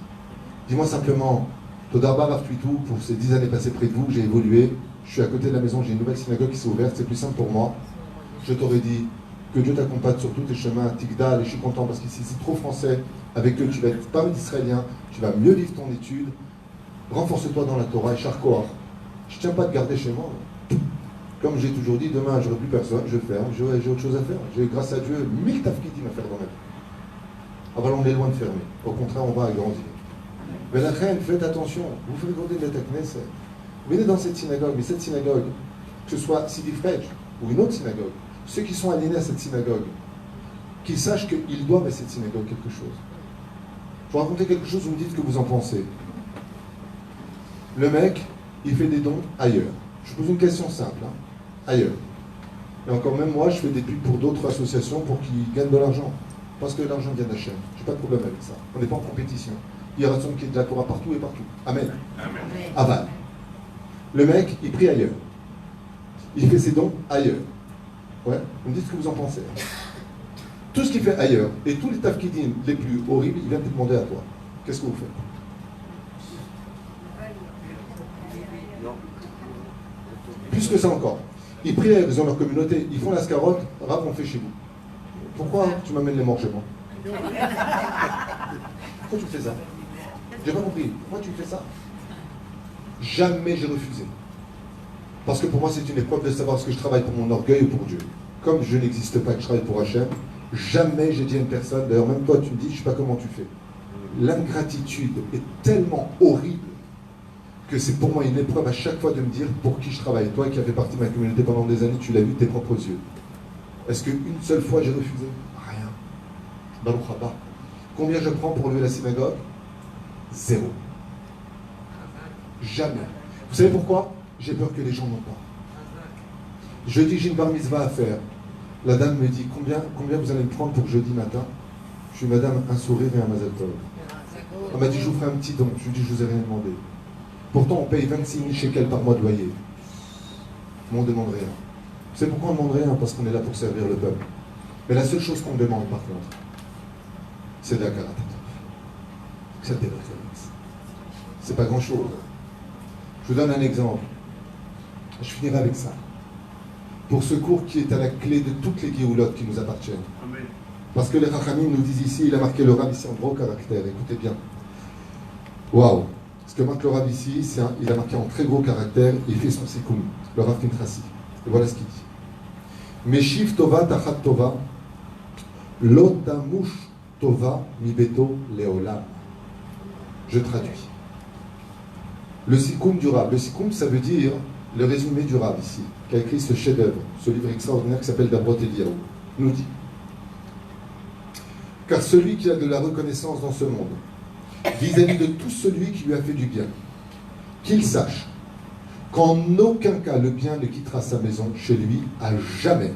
dis-moi simplement, Todarba Raftuitou, pour ces 10 années passées près de vous, j'ai évolué, je suis à côté de la maison, j'ai une nouvelle synagogue qui s'est ouverte, c'est plus simple pour moi. Je t'aurais dit que Dieu t'accompagne sur tous tes chemins, Tigdal, et je suis content parce qu'ici c'est trop français, avec eux tu vas être pas d'Israélien, tu vas mieux vivre ton étude, renforce-toi dans la Torah et Charkoar. Je ne tiens pas de garder chez moi. Comme j'ai toujours dit, demain j'aurai plus personne, je ferme, j'ai autre chose à faire. J'ai grâce à Dieu 1000 tafkidim à faire dans ma vie. Alors on est loin de fermer, au contraire on va agrandir. Mais la reine, faites attention, vous fréquentez le Knesset. Venez dans cette synagogue, mais cette synagogue, que ce soit Sidi Frej ou une autre synagogue, ceux qui sont aliénés à cette synagogue, qu'ils sachent qu'ils doivent à cette synagogue quelque chose. Je vais vous raconter quelque chose, vous me dites ce que vous en pensez. Le mec, il fait des dons ailleurs. Je pose une question simple, hein. Ailleurs. Et encore même moi, je fais des pubs pour d'autres associations pour qu'ils gagnent de l'argent. Parce que l'argent vient d'Hachem. Je n'ai pas de problème avec ça. On n'est pas en compétition. Il y a raison qu'il y ait de la Torah partout et partout. Amen. Aval. Le mec, il prie ailleurs. Il fait ses dons ailleurs. Ouais. Vous me dites ce que vous en pensez. Hein. Tout ce qu'il fait ailleurs, et tous les tafkidim les plus horribles, il vient te demander à toi. Qu'est-ce que vous faites? Plus que ça encore. Ils prient, ils ont leur communauté, ils font la scarotte, rap on fait chez vous. Pourquoi tu m'amènes les morts chez moi? Pourquoi tu fais ça? J'ai pas compris. Pourquoi tu fais ça? Jamais j'ai refusé. Parce que pour moi c'est une épreuve de savoir ce que je travaille pour mon orgueil ou pour Dieu. Comme je n'existe pas, que je travaille pour Hachem, jamais j'ai dit à une personne, d'ailleurs même toi tu me dis, je ne sais pas comment tu fais. L'ingratitude est tellement horrible que c'est pour moi une épreuve à chaque fois de me dire pour qui je travaille. Toi qui as fait partie de ma communauté pendant des années, tu l'as vu de tes propres yeux. Est-ce qu'une seule fois j'ai refusé? Rien. Baruch haba. Combien je prends pour lever la synagogue? 0. Jamais. Vous savez pourquoi? J'ai peur que les gens n'ont pas. Je dis j'ai une bar mitzvah à faire. La dame me dit combien vous allez me prendre pour jeudi matin? Je suis madame, un sourire et un mazel tov. Elle m'a dit je vous ferai un petit don. Je lui dis je vous ai rien demandé. Pourtant on paye 26 000 shekels par mois de loyer. Mais on ne demande rien. Vous savez pourquoi on ne demande rien? Parce qu'on est là pour servir le peuple. Mais la seule chose qu'on demande par contre, c'est de la karatatov. C'est des références. C'est pas grand chose. Je vous donne un exemple. Je finirai avec ça. Pour ce cours qui est à la clé de toutes les guéoulottes qui nous appartiennent. Amen. Parce que les Rachamim nous disent ici, il a marqué le Rav ici en gros caractère, écoutez bien. Waouh! Ce que marque le Rav ici, il a marqué en très gros caractère, il fait son sikoum, le Rav Pintrasi. Et voilà ce qu'il dit. Meshiv tova tachat tova, lo tamush tova mi beto leolam. Je traduis. Le sikoum du Rav. Le sikoum, ça veut dire le résumé du Rav ici, qui a écrit ce chef-d'œuvre, ce livre extraordinaire qui s'appelle Dabrot Eliyahu, nous dit: car celui qui a de la reconnaissance dans ce monde, vis-à-vis de tout celui qui lui a fait du bien, qu'il sache qu'en aucun cas le bien ne quittera sa maison chez lui à jamais,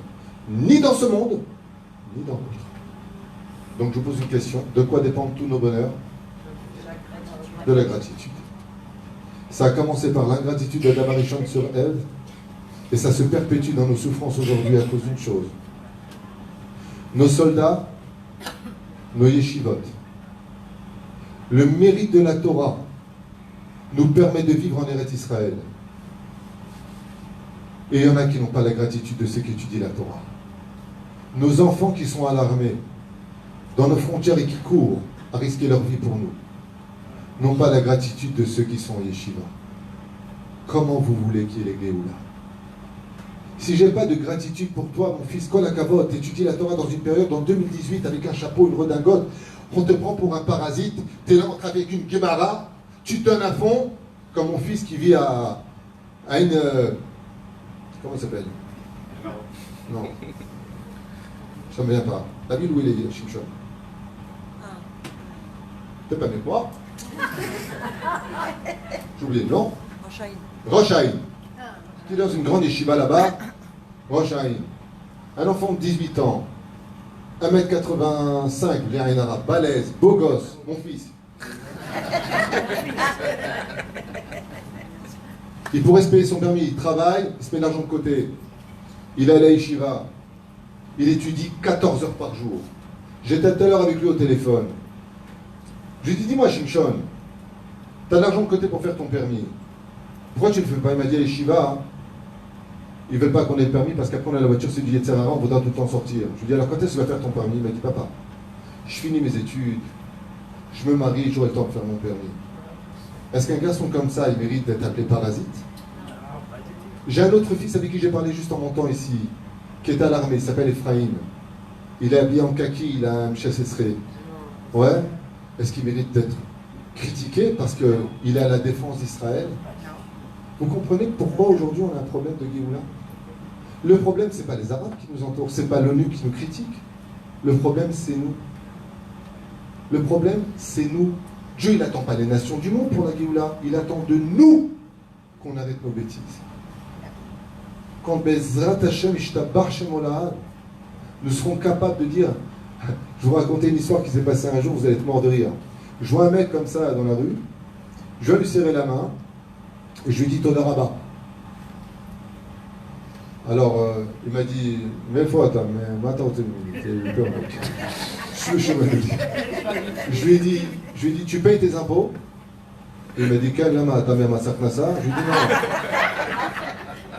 ni dans ce monde, ni dans l'autre. Donc je vous pose une question, de quoi dépendent tous nos bonheurs? De la gratitude. Ça a commencé par l'ingratitude d'Adam Arishon sur Ève, et ça se perpétue dans nos souffrances aujourd'hui à cause d'une chose. Nos soldats, nos yeshivot. Le mérite de la Torah nous permet de vivre en Eretz Israël. Et il y en a qui n'ont pas la gratitude de ceux qui étudient la Torah. Nos enfants qui sont à l'armée, dans nos frontières et qui courent à risquer leur vie pour nous, n'ont pas la gratitude de ceux qui sont yeshiva. Comment vous voulez qu'il y ait les Géoula? Si j'ai pas de gratitude pour toi, mon fils, Kol HaKavod, t'étudies la Torah dans une période, en 2018, avec un chapeau, une redingote, on te prend pour un parasite, t'es là avec une Gemara, tu te donnes à fond, comme mon fils qui vit à une... comment il s'appelle? Non. Ça ne me vient pas. La ville où il est, Shimshon. T'es pas avec moi? J'ai oublié le nom. Rosh Haïn. Tu es dans une grande yeshiva là-bas. Rosh Haïn. Un enfant de 18 ans. 1m85, bien un arabe, balèze, beau gosse, mon fils. Il pourrait se payer son permis, il travaille, il se met de l'argent de côté. Il est à la yeshiva. Il étudie 14 heures par jour. J'étais tout à l'heure avec lui au téléphone. Je lui ai dit, dis-moi Shimshon, tu as de l'argent de côté pour faire ton permis. Pourquoi tu ne le fais pas? Il m'a dit, les Shiva, ils ne veulent pas qu'on ait le permis parce qu'après on a la voiture, c'est du Yetzirah, on voudra tout le temps sortir. Je lui ai dit, alors quand est-ce que tu vas faire ton permis? Il m'a dit, papa, je finis mes études, je me marie, j'aurai le temps de faire mon permis. Est-ce qu'un garçon comme ça, il mérite d'être appelé parasite? J'ai un autre fils avec qui j'ai parlé juste en montant ici, qui est à l'armée, il s'appelle Ephraim. Il est habillé en kaki, il a un mchasesré. Ouais? Est-ce qu'il mérite d'être critiqué parce qu'il est à la défense d'Israël? Vous comprenez pourquoi aujourd'hui on a un problème de Géoula? Le problème, ce n'est pas les Arabes qui nous entourent, ce n'est pas l'ONU qui nous critique. Le problème, c'est nous. Le problème, c'est nous. Dieu, il n'attend pas les nations du monde pour la Géoula. Il attend de nous qu'on arrête nos bêtises. Quand Bezrat Hashem Ishtabach Shem Olahad, nous serons capables de dire, je vais vous raconter une histoire qui s'est passée un jour, vous allez être mort de rire. Je vois un mec comme ça dans la rue, je vais lui serrer la main, et je lui dis Toda Rabba. Alors, il m'a dit, mais faut attendre, mais attends, je lui ai dit, tu payes tes impôts? Il m'a dit, quel lama, ta mère massacre ça? Je lui ai dit, non.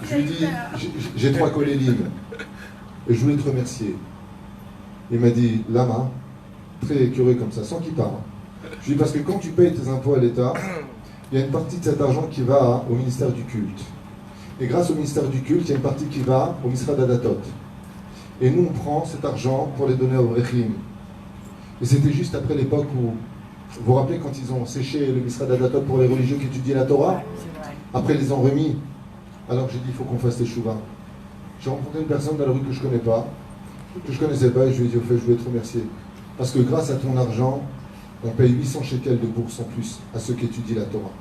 Je lui ai dit, j'ai 3 collets libres, et je voulais te remercier. Il m'a dit, lama, très curieux comme ça, sans qu'il parle. Je lui ai dit, parce que quand tu payes tes impôts à l'État, il y a une partie de cet argent qui va au ministère du culte. Et grâce au ministère du culte, il y a une partie qui va au ministère d'Adatot. Et nous, on prend cet argent pour les donner au Brechim. Et c'était juste après l'époque où, vous vous rappelez quand ils ont séché le ministère d'Adatot pour les religieux qui étudiaient la Torah? Après, ils les ont remis. Alors j'ai dit, il faut qu'on fasse les chouvas. J'ai rencontré une personne dans la rue que je ne connais pas, que je ne connaissais pas, et je lui ai dit, au fait, je voulais te remercier. Parce que grâce à ton argent, on paye 800 shekels de bourse en plus à ceux qui étudient la Torah.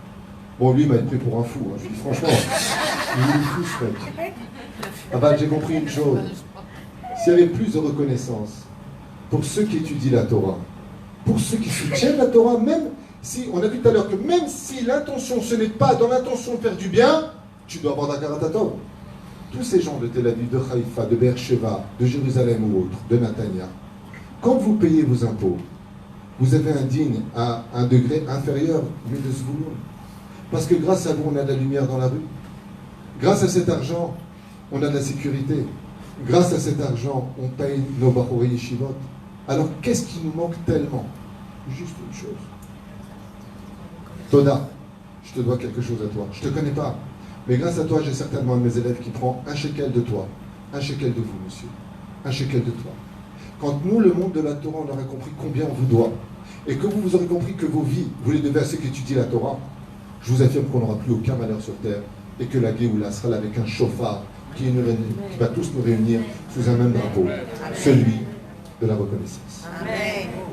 Bon, lui, il m'a pris pour un fou. Hein. Je lui dis, franchement, il est fou, ce mec. Ah bah, j'ai compris une chose. S'il y avait plus de reconnaissance pour ceux qui étudient la Torah, pour ceux qui soutiennent la Torah, même si, on a vu tout à l'heure que même si l'intention, ce n'est pas dans l'intention de faire du bien, tu dois avoir d'Akarat Hatov. Tous ces gens de Tel Aviv, de Haïfa, de Beersheba, de Jérusalem ou autres, de Netanya, quand vous payez vos impôts, vous avez un digne à un degré inférieur, mais de Zvouloun. Parce que grâce à vous, on a de la lumière dans la rue. Grâce à cet argent, on a de la sécurité. Grâce à cet argent, on paye nos Bahorei Yeshivot. Alors, qu'est-ce qui nous manque tellement? Juste une chose. Toda, je te dois quelque chose à toi. Je ne te connais pas. Mais grâce à toi, j'ai certainement un de mes élèves qui prend un shekel de toi. Un shekel de vous, monsieur. Un shekel de toi. Quand nous, le monde de la Torah, on aura compris combien on vous doit, et que vous aurez compris que vos vies, vous les devez à ceux qui étudient la Torah, je vous affirme qu'on n'aura plus aucun malheur sur terre, et que la Géoula sera là avec un chauffard qui va tous nous réunir sous un même drapeau, celui de la reconnaissance. Amen.